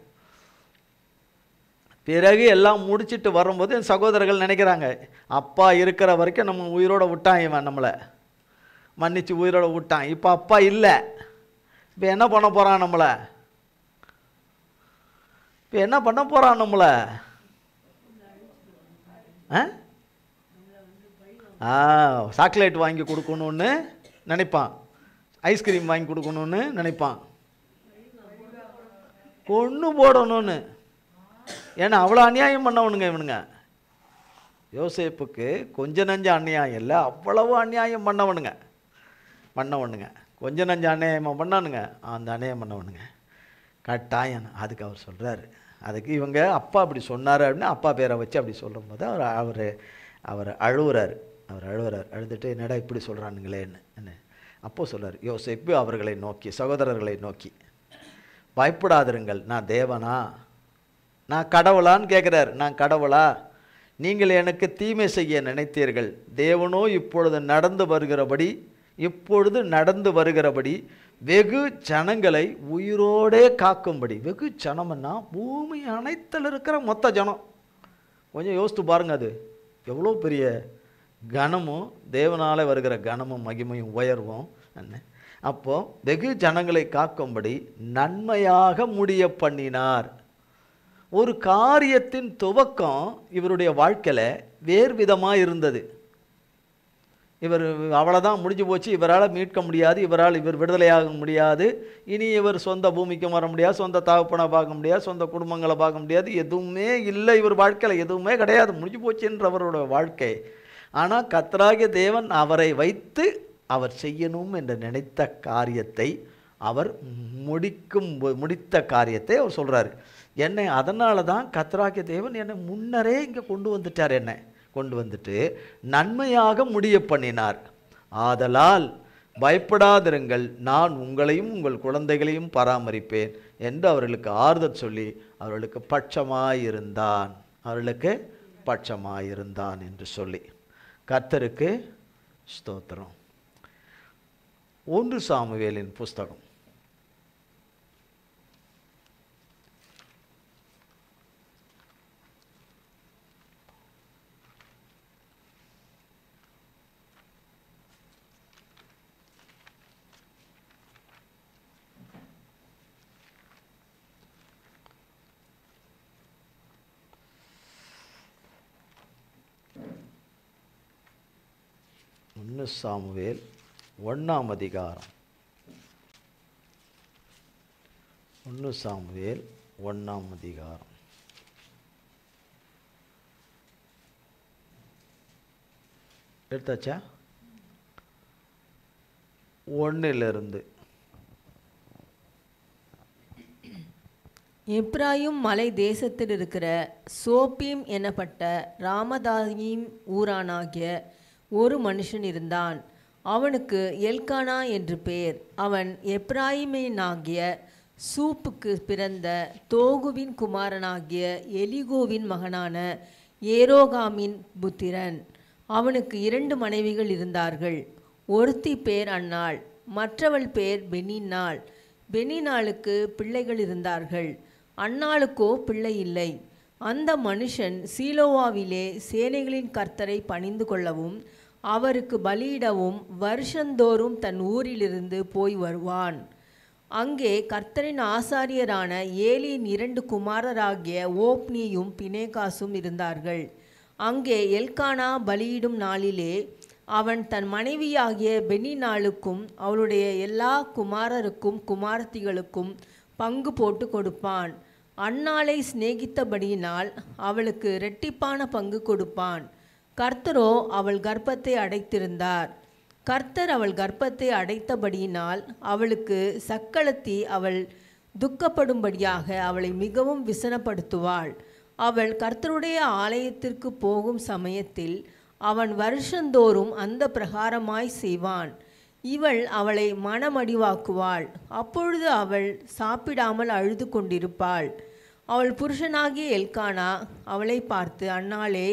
பிறகு எல்லாம் முடிச்சுட்டு வரும்போது என் சகோதரர்கள் நினைக்கிறாங்க, அப்பா இருக்கிற வரைக்கும் நம்ம உயிரோட விட்டான், இவன் நம்மளை மன்னிச்சு உயிரோட விட்டான், இப்போ அப்பா இல்லை, இப்போ என்ன பண்ண போகிறான் நம்மளை, இப்போ என்ன பண்ண போகிறான் நம்மளை, சாக்லேட் வாங்கி கொடுக்கணுன்னு நினைப்பான், ஐஸ்கிரீம் வாங்கி கொடுக்கணுன்னு நினைப்பான், கொன்று போடணும்னு. ஏன்னா அவ்வளோ அநியாயம் பண்ணவனுங்க இவனுங்க. யோசேப்புக்கு கொஞ்ச நஞ்ச அநியாயம் இல்லை, அவ்வளவு அநியாயம் பண்ணவனுங்க. கொஞ்ச நஞ்ச அநியாயமாக பண்ணானுங்க, அந்த அநியாயம் பண்ணவனுங்க கட்டாயம். அதுக்கு அவர் சொல்கிறாரு, அதுக்கு இவங்க அப்பா அப்படி சொன்னார் அப்படின்னு அப்பா பேரை வச்சு அப்படி சொல்லும் போது அவர் அழுவுறாரு. அழுதுட்டு என்னடா இப்படி சொல்கிறானுங்களேன்னு என்ன. அப்போ சொல்கிறார் யோசேப்பு அவர்களை நோக்கி, சகோதரர்களை நோக்கி, பயப்படாதிருங்கள், நான் தேவனா, நான் கடவுளான்னு கேட்குறார். நான் கடவுளா? நீங்கள் எனக்கு தீமை செய்ய நினைத்தீர்கள், தேவனோ இப்பொழுது நடந்து வருகிறபடி வெகு ஜனங்களை உயிரோடே காக்கும்படி. வெகு ஜனம்னா பூமி அனைத்தில் இருக்கிற மொத்த ஜனம். கொஞ்சம் யோசித்து பாருங்க, அது எவ்வளோ பெரிய கனமும், தேவனால் வருகிற கனமும் மகிமையும் உயர்வும் என்ன. அப்போது வெகு ஜனங்களை காக்கும்படி நன்மையாக முடிய பண்ணினார். ஒரு காரியத்தின் துவக்கம் இவருடைய வாழ்க்கையில் வேறு விதமாக இருந்தது. இவர் அவ்வளோதான், முடிஞ்சு போச்சு, இவரால் மீட்க முடியாது, இவர் விடுதலையாக முடியாது, இனி இவர் சொந்த பூமிக்கும் வர முடியாது, சொந்த தகப்பனை பார்க்க முடியாது, சொந்த குடும்பங்களை பார்க்க முடியாது, எதுவுமே இல்லை இவர் வாழ்க்கையில், எதுவுமே கிடையாது, முடிஞ்சு போச்சுன்றவரோட வாழ்க்கை. ஆனால் கர்த்தராகிய தேவன் அவரை வைத்து அவர் செய்யணும் என்று நினைத்த காரியத்தை அவர் முடித்த காரியத்தை அவர் சொல்கிறாரு. என்னை அதனால தான் கர்த்தராகிய தேவன் என்னை முன்னரே இங்கே கொண்டு வந்துட்டார், என்னை கொண்டு வந்துட்டு நன்மையாக முடிய பண்ணினார். ஆதலால் பயப்படாதிருங்கள், நான் உங்களையும் உங்கள் குழந்தைகளையும் பராமரிப்பேன் என்று அவர்களுக்கு ஆறுதல் சொல்லி அவர்களுக்கு பட்சமாயிருந்தான் என்று சொல்லி. கர்த்தருக்கு ஸ்தோத்திரம். 1 சாமுவேலின் புஸ்தகம் 1 சாமுவேல் 1ஆம் அதிகாரம். 1 சாமுவேல் 1ஆம் அதிகாரம். எடுத்தாச்சா? 1 எப்ராயிம் மலை தேசத்தில் இருக்கிற சோப்பீம் எனப்பட்ட ராமதாயீம் ஊரானாகிய ஒரு மனுஷன் இருந்தான். அவனுக்கு எல்கானா என்று பெயர். அவன் எப்ராயிமனாகிய சூப்புக்கு பிறந்த தோகுவின் குமாரனாகிய எலிகோவின் மகனான ஏரோகாமின் புத்திரன். அவனுக்கு 2 மனைவிகள் இருந்தார்கள். ஒருத்தி பேர் அன்னாள், மற்றவள் பேர் பெனின்னாள். பெனின்னாளுக்கு பிள்ளைகள் இருந்தார்கள், அன்னாளுக்கோ பிள்ளை இல்லை. அந்த மனுஷன் சீலோவாவிலே சேனைகளின் கர்த்தரை பணிந்து கொள்ளவும் அவருக்கு பலியிடவும் வருஷந்தோறும் தன் ஊரிலிருந்து போய் வருவான். அங்கே கர்த்தரின் ஆசாரியரான ஏலியின் 2 குமாரராகிய ஓப்னியும் பினேகாசும் இருந்தார்கள். அங்கே எல்கானா பலியிடும் நாளிலே அவன் தன் மனைவியாகிய பெனினாளுக்கும் அவளுடைய எல்லா குமாரருக்கும் குமாரத்திகளுக்கும் பங்கு போட்டு கொடுப்பான். அன்னாளை சிநேகித்தபடியினால் அவளுக்கு இரட்டிப்பான பங்கு கொடுப்பான். கர்த்தரோ அவள் கர்ப்பத்தை அடைத்திருந்தார். கர்த்தர் அவள் கர்ப்பத்தை அடைத்தபடியினால் அவளுக்கு சக்களத்தி அவள் துக்கப்படும்படியாக அவளை மிகவும் விசனப்படுத்துவாள். அவள் கர்த்தருடைய ஆலயத்திற்கு போகும் சமயத்தில் அவன் வருஷந்தோறும் அந்த பிரகாரமாய் செய்வான். இவள் அவளை மனமடிவாக்குவாள். அப்பொழுது அவள் சாப்பிடாமல் அழுது கொண்டிருப்பாள். அவள் புருஷனாகிய எல்கானா அவளை பார்த்து, அன்னாளே,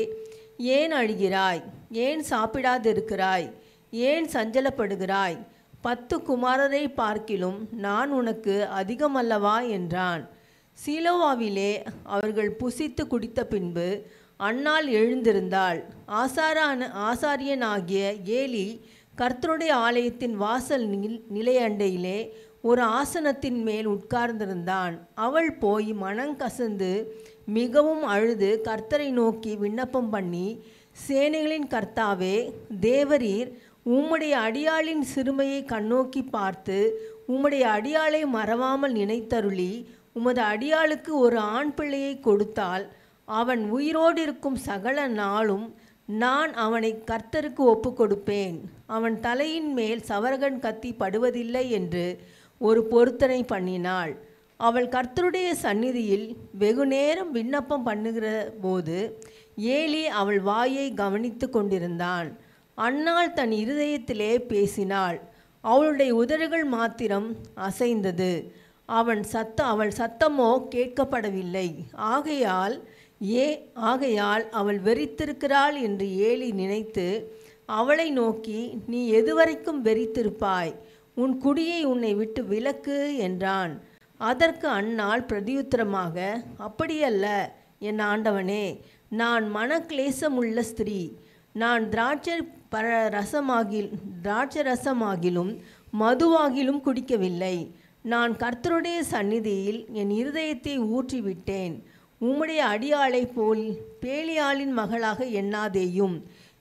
ஏன் அழுகிறாய்? ஏன் சாப்பிடாதிருக்கிறாய்? ஏன் சஞ்சலப்படுகிறாய்? 10 குமாரரை பார்க்கிலும் நான் உனக்கு அதிகமல்லவா என்றான். சீலோவாவிலே அவர்கள் புசித்து குடித்த பின்பு அன்னாள் எழுந்திருந்தாள். ஆசாரியனாகிய ஏலி கர்த்தருடைய ஆலயத்தின் வாசல் நிலையண்டையிலே ஒரு ஆசனத்தின் மேல் உட்கார்ந்திருந்தான். அவள் போய் மனங்கசந்து மிகவும் அழுது கர்த்தரை நோக்கி விண்ணப்பம் பண்ணி, சேனைகளின் கர்த்தாவே, தேவரீர் உம்முடைய அடியாளின் சிறுமையை கண்ணோக்கி பார்த்து உம்முடைய அடியாளை மறவாமல் நினைத்தருளி உமது அடியாளுக்கு ஒரு ஆண் பிள்ளையை கொடுத்தால் அவன் உயிரோடு இருக்கும் சகல நாளும் நான் அவனை கர்த்தருக்கு ஒப்பு கொடுப்பேன். அவன் தலையின் மேல் சவரகன் கத்தி படுவதில்லை என்று ஒரு பொருத்தனை பண்ணினாள். அவள் கர்த்தருடைய சந்நிதியில் வெகுநேரம் விண்ணப்பம் பண்ணுகிற போது ஏலி அவள் வாயை கவனித்து கொண்டிருந்தான். அன்னாள் தன் இருதயத்திலே பேசினாள். அவளுடைய உதடுகள் மாத்திரம் அசைந்தது. அவள் சத்தமோ கேட்கப்படவில்லை. ஆகையால் அவள் வெறித்திருக்கிறாள் என்று ஏலி நினைத்து அவளை நோக்கி, நீ எதுவரைக்கும் வெறித்திருப்பாய்? உன் குடியை உன்னை விட்டு விலக்கு என்றான். அதற்கு அன்னாள் பிரதியுத்தரமாக, அப்படியல்ல என் ஆண்டவனே, நான் மனக்லேசமுள்ள ஸ்திரீ. நான் திராட்சை ரசமாகிலும் மதுவாகிலும் குடிக்கவில்லை. நான் கர்த்தருடைய சந்நிதியில் என் இருதயத்தை ஊற்றிவிட்டேன். உம்முடைய அடியாளை போல் பேலியாளின் மகளாக எண்ணாதேயும்.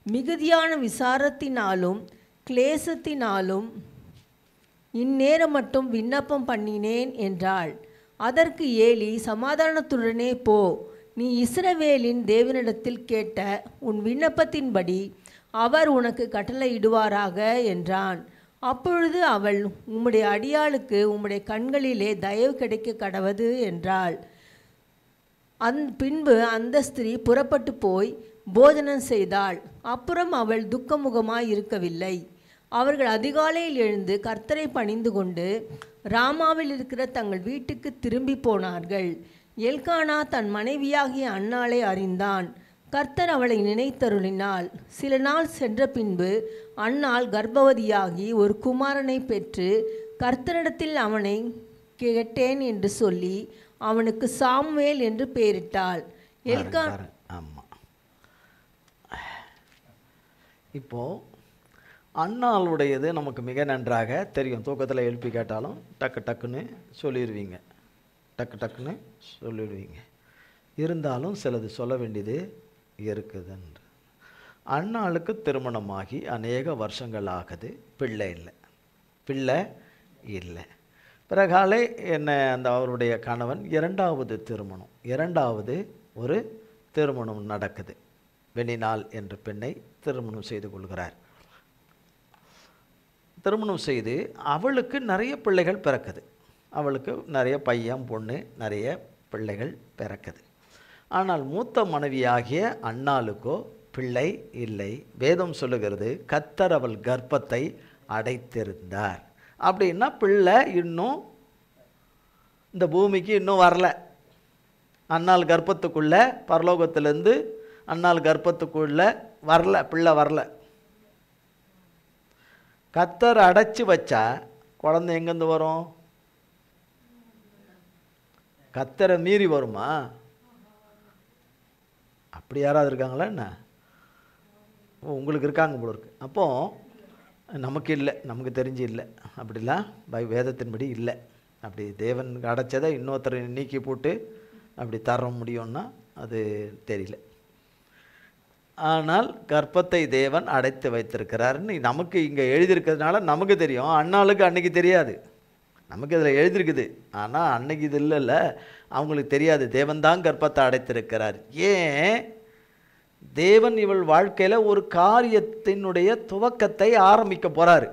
மிகுதியான விசாரத்தினாலும் கிளேசத்தினாலும் இந்நேரம் மட்டும் விண்ணப்பம் பண்ணினேன் என்றாள். அதற்கு ஏலி, சமாதானத்துடனே போ, நீ இஸ்ரவேலின் தேவனிடத்தில் கேட்ட உன் விண்ணப்பத்தின்படி அவர் உனக்கு கட்டளையிடுவாராக என்றான். அப்பொழுது அவள், உம்முடைய அடியாளுக்கு உம்முடைய கண்களிலே தயவு கிடைக்க கடவது என்றாள். பின்பு அந்த ஸ்திரீ புறப்பட்டு போய் போஜனம் செய்தாள். அப்புறம் அவள் துக்கமுகமாய் இருக்கவில்லை. அவர்கள் அதிகாலையில் எழுந்து கர்த்தரை பணிந்து கொண்டு ராமாவில் இருக்கிற தங்கள் வீட்டுக்கு திரும்பி போனார்கள். எல்கானா தன் மனைவியாகிய அன்னாளை அறிந்தான். கர்த்தர் அவளை நினைத்தருளினாள். சில நாள் சென்ற பின்பு அன்னாள் கர்ப்பவதியாகி ஒரு குமாரனை பெற்று கர்த்தரிடத்தில் அவனை கேட்டேன் என்று சொல்லி அவனுக்கு சாமுவேல் என்று பெயரிட்டாள். ஆமாம். இப்போ அன்னாளுடையது நமக்கு மிக நன்றாக தெரியும். தூக்கத்தில் எழுப்பி கேட்டாலும் டக்குன்னு சொல்லிடுவீங்க. இருந்தாலும் சிலது சொல்ல வேண்டியது இருக்குதுன்ற. அன்னாளுக்கு திருமணமாகி அநேக வருஷங்கள் ஆகுது. பிள்ளை இல்லை. பிறகாலே என்ன, அந்த அவருடைய கணவன் இரண்டாவது ஒரு திருமணம் நடக்குது. பெனினாள் என்ற பெண்ணை திருமணம் செய்து கொள்கிறார். திருமணம் செய்து அவளுக்கு நிறைய பிள்ளைகள் பிறக்குது. அவளுக்கு நிறைய பையன் பொண்ணு நிறைய பிள்ளைகள் பிறக்குது. ஆனால் மூத்த மனைவியாகிய அன்னாளுக்கோ பிள்ளை இல்லை. வேதம் சொல்லுகிறது, கர்த்தர் அவள் கர்ப்பத்தை அடைத்திருந்தார். அப்படின்னா பிள்ளை இன்னும் இந்த பூமிக்கு இன்னும் வரல. அன்னாள் கர்ப்பத்துக்குள்ளே, பரலோகத்திலேருந்து அன்னாள் கர்ப்பத்துக்குள்ளே பிள்ளை வரல. கர்த்தர் அடைச்சி வச்சா குழந்தை எங்கேருந்து வரும்? கர்த்தரை மீறி வருமா? அப்படி யாராவது இருக்காங்களா என்ன? உங்களுக்கு இருக்காங்க போல இருக்கு. அப்போது நமக்கு இல்லை, நமக்கு தெரிஞ்சு இல்லை. அப்படிலாம் வேதத்தின்படி இல்லை. அப்படி தேவன் அடைச்சதை இன்னொருத்தரை நீக்கி போட்டு அப்படி தர முடியும்னா அது தெரியல. ஆனால் கர்ப்பத்தை தேவன் அடைத்து வைத்திருக்கிறாருன்னு நமக்கு இங்கே எழுதியிருக்கிறதுனால நமக்கு தெரியும். அன்னாளுக்கு அன்னைக்கு தெரியாது. நமக்கு இதில் எழுதியிருக்குது, ஆனால் அன்னைக்கு இது இல்லைல்ல, அவங்களுக்கு தெரியாது. தேவன் தான் கர்ப்பத்தை அடைத்திருக்கிறார். ஏன்? தேவன் இவள் வாழ்க்கையில் ஒரு காரியத்தினுடைய துவக்கத்தை ஆரம்பிக்க போகிறாரு.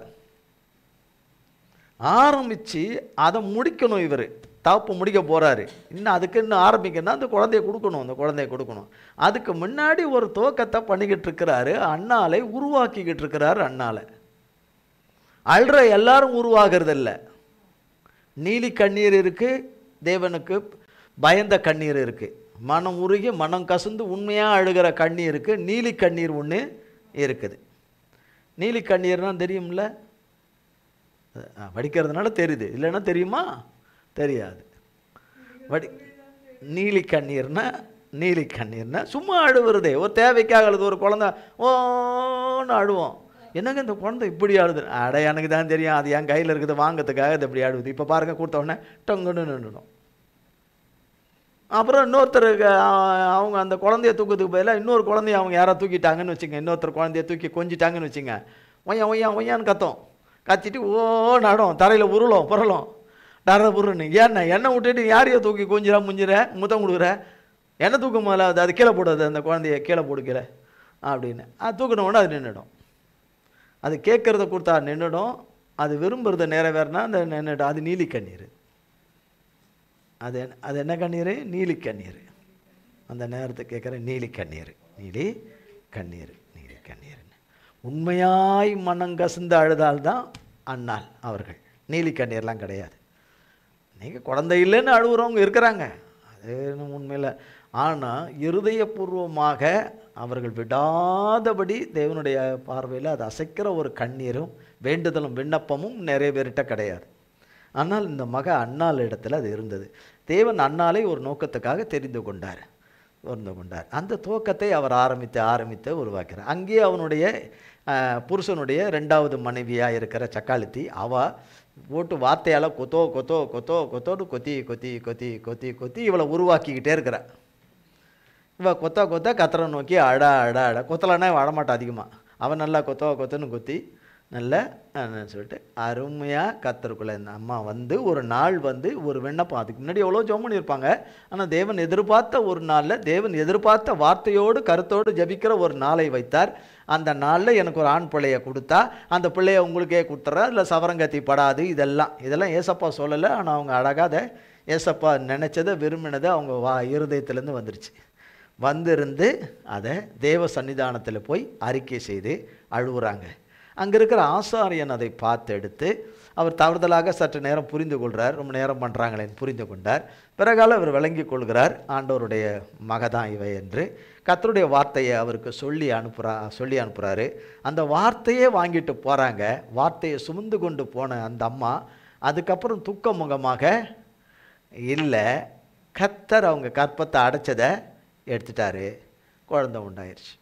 ஆரம்பித்து அதை முடிக்கணும். இவர் தப்பு முடிக்க போகிறாரு. இன்னும் ஆரம்பிக்கணும்னா அந்த குழந்தைய கொடுக்கணும். அதுக்கு முன்னாடி ஒரு துவக்கத்தை பண்ணிக்கிட்டு இருக்கிறாரு. அண்ணாலை உருவாக்கிக்கிட்டு இருக்கிறாரு. அண்ணாலை அல்ற எல்லாரும் உருவாகிறது இல்லை. நீலி கண்ணீர் இருக்குது, தேவனுக்கு பயந்த கண்ணீர் இருக்குது. மனம் உருகி மனம் கசந்து உண்மையாக அழுகிற கண்ணீர் இருக்குது. நீலி கண்ணீர் ஒன்று இருக்குது. நீலி கண்ணீர்னால் தெரியும்ல, வடிக்கிறதுனால தெரியுது, இல்லைன்னா தெரியுமா? தெரியாது. நீலி கண்ணீர்னா சும்மா அழுவுறதே, ஒரு தேவைக்காக அழுது. ஒரு குழந்தை ஓன்னு அழுவோம். என்னங்க இந்த குழந்தை இப்படி ஆடுது? அட எனக்கு தான் தெரியும், அது என் கையில் இருக்குது வாங்கிறதுக்காக இது இப்படி ஆடுது. இப்போ பாருங்கள், கொடுத்த உடனே டங்குன்னு நின்றுடும். அப்புறம் இன்னொருத்தருக்கு அவங்க அந்த குழந்தைய தூக்கத்துக்கு பதிலாக இன்னொரு குழந்தைய அவங்க யாராவது தூக்கிட்டாங்கன்னு வச்சுங்க, இன்னொருத்தர் குழந்தைய தூக்கி கொஞ்சிட்டாங்கன்னு வச்சுங்க, ஒய்யான்னு கத்திட்டு நடும், தரையில் உருளும் புரளும் புருன்னு. ஏன்னா எண்ணெய் விட்டுட்டு யாரையோ தூக்கி கொஞ்சிற முஞ்சிற முத்தம் கொடுக்குற, எண்ணெய் தூக்க முதல்ல அது கீழே போடாது, அந்த குழந்தைய கீழே போடுக்கிற அப்படின்னு. அது தூக்கணுன்னா அது நின்றுடும். அது கேட்குறத கொடுத்தா நின்றுடும். அது விரும்புகிறத நிறைவேறினா அந்த நின்றுடும். அது நீலி கண்ணீர். அது என்ன கண்ணீர்? நீலி கண்ணீர். அந்த நேரத்தை கேட்குற நீலி கண்ணீர். உண்மையாய் மனம் கசந்து அழுதால்தான் அண்ணாள் அவர்கள். நீலி கண்ணீர்லாம் கிடையாது. நீங்கள் குழந்தை இல்லைன்னு அழுகுறவங்க இருக்கிறாங்க, அது உண்மையில். ஆனால் இருதயபூர்வமாக அவர்கள் விடாதபடி தேவனுடைய பார்வையில் அது அசைக்கிற ஒரு கண்ணீரும் வேண்டுதலும் விண்ணப்பமும் நிறைவேறிட்ட கிடையாது. ஆனால் இந்த மக அண்ணாள் இடத்துல அது இருந்தது. தேவன் அண்ணாளை ஒரு நோக்கத்துக்காக தெரிந்து கொண்டார். அந்த துவக்கத்தை அவர் ஆரம்பித்து உருவாக்கிறார். அங்கேயே அவனுடைய புருஷனுடைய 2வது மனைவியாக இருக்கிற சக்காலித்தி, அவள் போட்டு வார்த்தையால் கொத்தோன்னு கொத்தி இவளை உருவாக்கிக்கிட்டே இருக்கிறாள். இவள் கொத்த கத்தரை நோக்கி அடா கொத்தலைன்னா வரமாட்டான் அதிகமாக. அவன் நல்லா கொத்தன்னு கொத்தி நல்ல சொல்லிட்டு அருமையாக கத்தருக்குள்ளே இந்த அம்மா ஒரு நாள் ஒரு விண்ணப்பம். அதுக்கு முன்னாடி எவ்வளோ ஜெபம் பண்ணியிருப்பாங்க. ஆனால் தேவன் எதிர்பார்த்த ஒரு நாளில், தேவன் எதிர்பார்த்த வார்த்தையோடு கருத்தோடு ஜபிக்கிற ஒரு நாளை வைத்தார். அந்த நாளில் எனக்கு ஒரு ஆண் பிள்ளையை கொடுத்தா, அந்த பிள்ளையை உங்களுக்கே கொடுத்துட்றா, இல்லை சவரங்கத்தி படாது. இதெல்லாம் ஏசப்பா சொல்லலை. ஆனால் அவங்க அழகாக ஏசப்பா நினச்சதை விரும்பினதை அவங்க இருதயத்துலேருந்து வந்திருந்து அதை தேவ சன்னிதானத்தில் போய் அறிக்கை செய்து அழுகுறாங்க. அங்கே இருக்கிற ஆசாரியன் அதை பார்த்து எடுத்து அவர் தவறுதலாக சற்று நேரம் புரிந்து கொள்கிறார். ரொம்ப நேரம் பண்ணுறாங்களேன்னு புரிந்து கொண்டார். பிறகால அவர் விளங்கி கொள்கிறார், ஆண்டவருடைய மகதான் இவை என்று. கர்த்தருடைய வார்த்தையை அவருக்கு சொல்லி அனுப்புகிறாரு. அந்த வார்த்தையே வாங்கிட்டு போகிறாங்க. வார்த்தையை சுமந்து கொண்டு போன அந்த அம்மா அதுக்கப்புறம் துக்க முகமாக இல்லை, கர்த்தர் அவங்க கற்பத்தை அடைச்சதை எடுத்துட்டாரு. குழந்தை உண்டாயிருச்சு.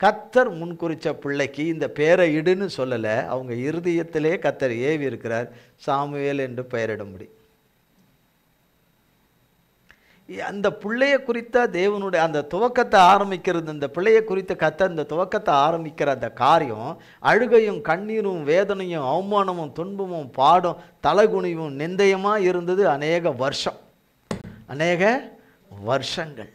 கர்த்தர் முன்குறித்த பிள்ளைக்கு இந்த பேரை இடுன்னு சொல்லலை. அவங்க இருதயத்திலே கர்த்தர் ஏவி இருக்கிறார், சாமுவேல் என்று பெயரிடும்படி. அந்த பிள்ளைய குறித்த தேவனுடைய அந்த துவக்கத்தை ஆரம்பிக்கிறது, இந்த பிள்ளைய குறித்த கர்த்தர் இந்த துவக்கத்தை ஆரம்பிக்கிற அந்த காரியம் அழுகையும் கண்ணீரும் வேதனையும் அவமானமும் துன்பமும் பாடும் தலைகுனிவும் நிந்தையமாக இருந்தது. அநேக வருஷங்கள்.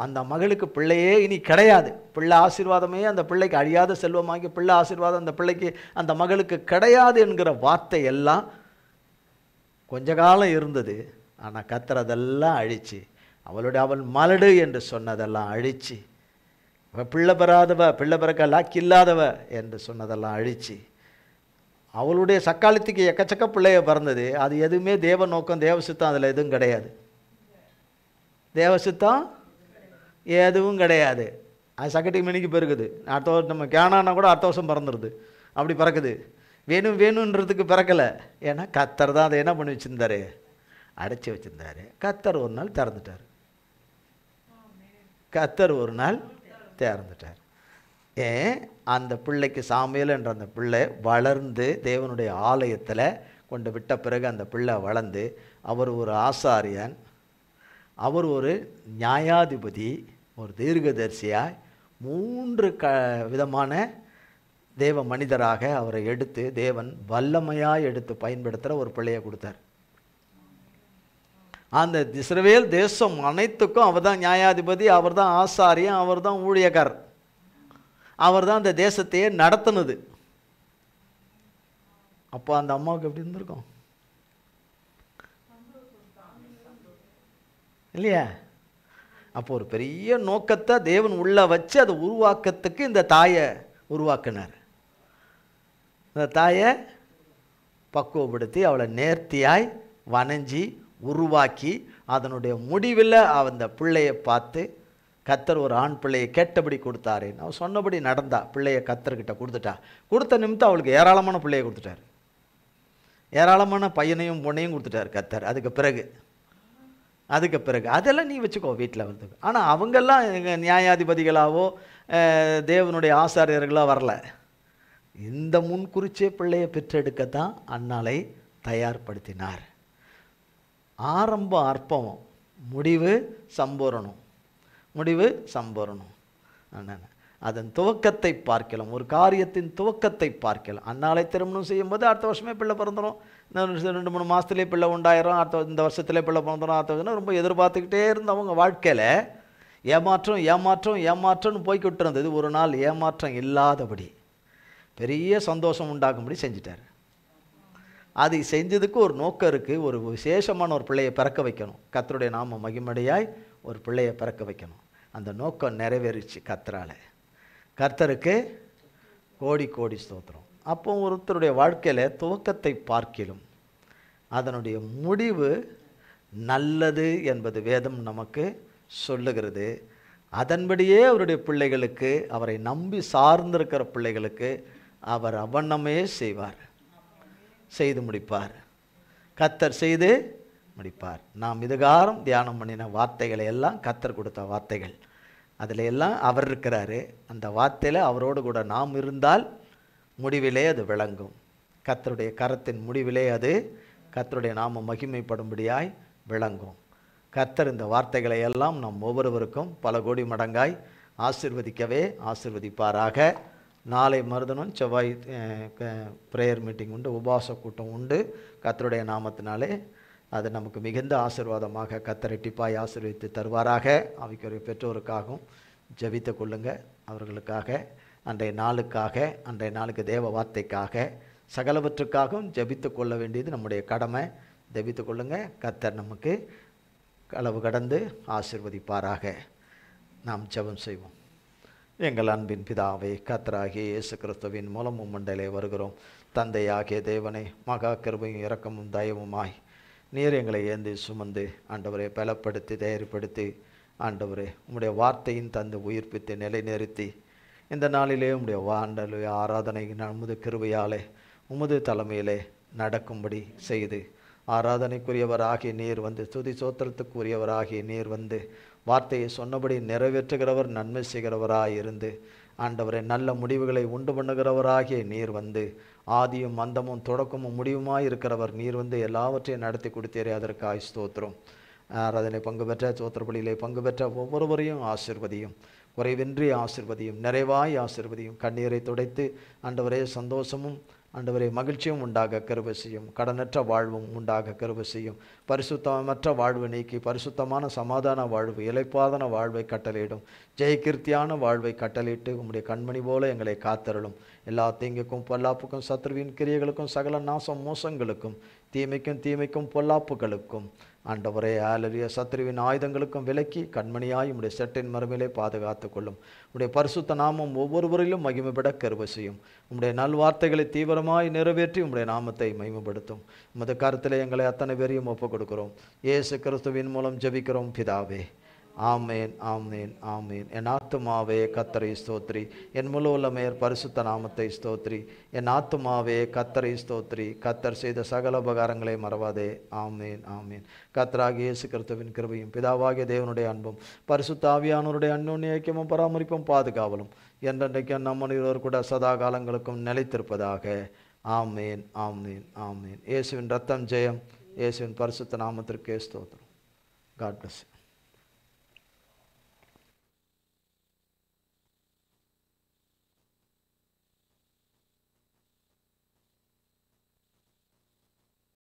அந்த மகளுக்கு பிள்ளையே இனி கிடையாது. பிள்ளை ஆசீர்வாதமே அந்த பிள்ளைக்கு அழியாத செல்வமாகி பிள்ளை ஆசீர்வாதம் அந்த பிள்ளைக்கு அந்த மகளுக்கு கிடையாது என்கிற வார்த்தை எல்லாம் கொஞ்ச காலம் இருந்தது. ஆனால் கர்த்தர் அதெல்லாம் அழிச்சு, அவள் மலடு என்று சொன்னதெல்லாம் அழிச்சு, பிள்ளை பிறக்க லாக்கில்லாதவ என்று சொன்னதெல்லாம் அழிச்சு, அவளுடைய சக்காலத்துக்கு எக்கச்சக்க பிள்ளைய பிறந்தது. அது எதுவுமே தேவ நோக்கம், தேவசித்தம் அதில் எதுவும் கிடையாது. தேவசித்தம் எதுவும் கிடையாது. அது சக்கட்டிக்கு மணிக்கு பிறகுது. அடுத்த வருஷம் நம்ம கேனானா கூட அடுத்த வருஷம் பிறந்துடுது. அப்படி பிறக்குது. வேணுன்றதுக்கு பிறக்கலை. ஏன்னா கர்த்தர் தான் அதை என்ன பண்ணி வச்சுருந்தாரு? அடைச்சி வச்சுருந்தாரு. கர்த்தர் ஒரு நாள் திறந்துட்டார். ஏன்? அந்த பிள்ளைக்கு சாமுவேல் என்ற அந்த பிள்ளை வளர்ந்து தேவனுடைய ஆலயத்தில் கொண்டு விட்ட பிறகு அந்த பிள்ளை வளர்ந்து அவர் ஒரு ஆசாரியன், அவர் ஒரு நியாயாதிபதி, ஒரு தீர்க்கதரிசியாய் 3 விதமான தேவ மனிதராக அவரை எடுத்து தேவன் வல்லமையாய் எடுத்து பயன்படுத்துகிற ஒரு பிள்ளையை கொடுத்தார். அந்த இஸ்ரவேல் தேசம் அனைத்துக்கும் அவர் தான் நியாயாதிபதி, அவர் தான் ஆசாரியன், அவர் தான் ஊழியக்காரர், அவர் தான் அந்த தேசத்தையே நடத்தினது. அப்போ அந்த அம்மாவுக்கு எப்படி இருந்திருக்கும் இல்லையா? அப்போ ஒரு பெரிய நோக்கத்தை தேவன் உள்ள வச்சு அதை உருவாக்கத்துக்கு இந்த தாயை உருவாக்கினார். இந்த தாயை பக்குவப்படுத்தி அவளை நேர்த்தியாய் வணைஞ்சி உருவாக்கி அதனுடைய முடிவில் அந்த பிள்ளையை பார்த்து கர்த்தர் ஒரு ஆண் பிள்ளையை கேட்டபடி கொடுத்தாரேன்னு அவன் சொன்னபடி நடந்தா. பிள்ளையை கர்த்தர்கிட்ட கொடுத்த நிமித்தம் அவளுக்கு ஏராளமான பிள்ளையை கொடுத்துட்டார், ஏராளமான பையனையும் பொண்ணையும் கொடுத்துட்டார் கர்த்தர். அதுக்கு பிறகு அதெல்லாம் நீ வச்சுக்கோ வீட்டில் வந்து. ஆனால் அவங்கெல்லாம் நியாயாதிபதிகளாவோ தேவனுடைய ஆசாரியர்களாக வரல. இந்த முன்குறிச்சே பிள்ளையை பெற்றெடுக்கத்தான் அன்னாளை தயார்படுத்தினார். ஆரம்பம் அற்பம், முடிவு சம்பூரணம். அதன் துவக்கத்தை பார்க்கலாம், ஒரு காரியத்தின் துவக்கத்தை பார்க்கலாம். அன்னாளை திருமணம் செய்யும்போது அடுத்த வருஷமே பிள்ளை பிறந்துடும், 2-3 மாதத்துலேயே பிள்ளை உண்டாயிரும், இந்த வருஷத்துலேயே பிள்ளை பிறந்துடும், அடுத்த வருஷம் ரொம்ப எதிர்பார்த்துக்கிட்டே இருந்தவங்க வாழ்க்கையில் ஏமாற்றம்னு போய்கிட்டு இருந்தது. ஒரு நாள் ஏமாற்றம் இல்லாதபடி பெரிய சந்தோஷம் உண்டாகும்படி செஞ்சிட்டார். அது செஞ்சதுக்கு ஒரு நோக்கம் இருக்குது. ஒரு விசேஷமான ஒரு பிள்ளையை பிறக்க வைக்கணும், கர்த்தருடைய நாம மகிமடையாய் ஒரு பிள்ளையை பிறக்க வைக்கணும். அந்த நோக்கம் நிறைவேறிச்சு கர்த்தரால். கர்த்தருக்கு கோடி கோடி ஸ்தோத்திரம். அப்போ ஒருத்தருடைய வாழ்க்கையில் துவக்கத்தை பார்க்கிலும் அதனுடைய முடிவு நல்லது என்பது வேதம் நமக்கு சொல்லுகிறது. அதன்படியே அவருடைய பிள்ளைகளுக்கு, அவரை நம்பி சார்ந்திருக்கிற பிள்ளைகளுக்கு அவர் அவண்ணமே செய்து முடிப்பார். கர்த்தர் செய்து முடிப்பார். நாம் இதுகாரம் தியானம் பண்ணின வார்த்தைகளை எல்லாம் கர்த்தர் கொடுத்த வார்த்தைகள். அதில் எல்லாம் அவர் இருக்கிறாரு. அந்த வார்த்தையில் அவரோடு கூட நாம் இருந்தால் முடிவிலே அது விளங்கும். கர்த்தருடைய கரத்தின் முடிவிலே அது கர்த்தருடைய நாம மகிமைப்படும்படியாய் விளங்கும். கர்த்தர் இந்த வார்த்தைகளை எல்லாம் நம் ஒவ்வொருவருக்கும் பல கோடி மடங்காய் ஆசீர்வதிப்பாராக. நாளை மறுதினம் செவ்வாய் ப்ரேயர் மீட்டிங் உண்டு, உபவாச கூட்டம் உண்டு. கர்த்தருடைய நாமத்தினாலே அது நமக்கு மிகுந்த ஆசீர்வாதமாக கர்த்தர் இரட்டிப்பாய் ஆசீர்வதித்து தருவாராக. அவைக்குரிய பெற்றோருக்காகவும் ஜெபித்து கொள்ளுங்க, அவர்களுக்காக, அன்றைய நாளுக்கு தேவ வார்த்தைக்காக சகலவற்றுக்காகவும் ஜெபித்து கொள்ள வேண்டியது நம்முடைய கடமை. ஜெபித்து கொள்ளுங்க. கர்த்தர் நமக்கு அளவு கடந்து ஆசீர்வதிப்பாராக. நாம் ஜெபம் செய்வோம். எங்கள் அன்பின் பிதாவே, கர்த்தராகிய இயேசு கிறிஸ்துவின் மூலம் உம்மண்டையிலே வருகிறோம். தந்தையாகிய தேவனை, மகா கிருபையும் இரக்கமும் தயவுமாய் நீர் எங்களை ஏந்தி சுமந்து ஆண்டவரை பலப்படுத்தி தயார்படுத்தி ஆண்டவரே உம்முடைய வார்த்தையின் தந்து உயிர்ப்பித்து நிலைநிறுத்தி இந்த நாளிலே உம்முடைய ஆராதனை உமது கிருபையாலே உமது தலைமையிலே நடக்கும்படி செய்து ஆராதனைக்குரியவராகிய நீர் வந்து, துதி சோத்திரத்துக்குரியவராகிய நீர் வந்து வார்த்தையை சொன்னபடி நிறைவேற்றுகிறவர், நன்மை செய்கிறவராய் இருந்து ஆண்டவரை நல்ல முடிவுகளை உண்டு பண்ணுகிறவராகிய நீர் வந்து, ஆதியும் அந்தமும் தொடக்கமும் முடிவுமாய் இருக்கிறவர் நீர் வந்து எல்லாவற்றையும் நடத்தி கொடுத்தீரே, அதற்காய் ஸ்தோத்திரம். ஆராதனை பங்கு பெற்ற, சோத்திரப்பலியிலே பங்கு பெற்ற ஒவ்வொருவரையும் ஆசீர்வதியும், குறைவின்றி ஆசீர்வதியும், நிறைவாய் ஆசீர்வதியும். கண்ணீரை துடைத்து ஆண்டவரே சந்தோஷமும் ஆண்டவரே மகிழ்ச்சியும் உண்டாக கிருபை செய்யும். கடனற்ற வாழ்வும் உண்டாக கிருபை செய்யும். பரிசுத்தமற்ற வாழ்வு நீக்கி பரிசுத்தமான சமாதான வாழ்வு, இளைப்பாதன வாழ்வை கட்டளையிடும். ஜெயகீர்த்தியான வாழ்வை கட்டளையிட்டு உம்முடைய கண்மணி போல எங்களை காத்தருளும். எல்லா தீங்குக்கும் பொல்லாப்புக்கும் சத்ருவின் கிரியைகளுக்கும் சகல நாசம் மோசங்களுக்கும் தீமைக்கும் பொல்லாப்புகளுக்கும் ஆண்டவரே ஆலரிய சத்ருவின் ஆயுதங்களுக்கும் விலக்கி கண்மணியாய் உம்முடைய செட்டின் மறுமையிலே பாதுகாத்து கொள்ளும். உம்முடைய பரிசுத்த நாமம் ஒவ்வொருவரிலும் மகிமைப்பட கிருபை செய்யும். உம்முடைய நல்வார்த்தைகளை தீவிரமாய் நிறைவேற்றி உம்முடைய நாமத்தை மகிமைப்படுத்தும். உமது கருத்திலே எங்களை அத்தனை பேரையும் ஒப்புக் கொடுக்கிறோம். இயேசு கிறிஸ்துவின் மூலம் ஜெபிக்கிறோம் பிதாவே. ஆமேன், ஆமேன், ஆமேன். என் ஆத்துமாவே கர்த்தரை ஸ்தோத்ரி, என் முழு உள்ளமையர் பரிசுத்த நாமத்தை ஸ்தோத்ரி. என் ஆத்துமாவே கர்த்தரை ஸ்தோத்ரி, கர்த்தர் செய்த சகல உபகாரங்களை மறவாதே. ஆமேன், ஆமேன். கர்த்தராகிய இயேசு கிறிஸ்துவின் கிருபையும் பிதாவாகிய தேவனுடைய அன்பும் பரிசுத்த ஆவியானவருடைய அந்யோன்ய ஐக்கியமும் பராமரிப்பும் பாதுகாவலும் என்றென்றைக்கும் நம்ம இருவர் கூட சதா காலங்களுக்கும் நிலைத்திருப்பதாக. ஆமேன், ஆமேன், ஆமேன். இயேசுவின் ரத்தம் ஜெயம். இயேசுவின் பரிசுத்த நாமத்திற்கே ஸ்தோத்திரம். God plus.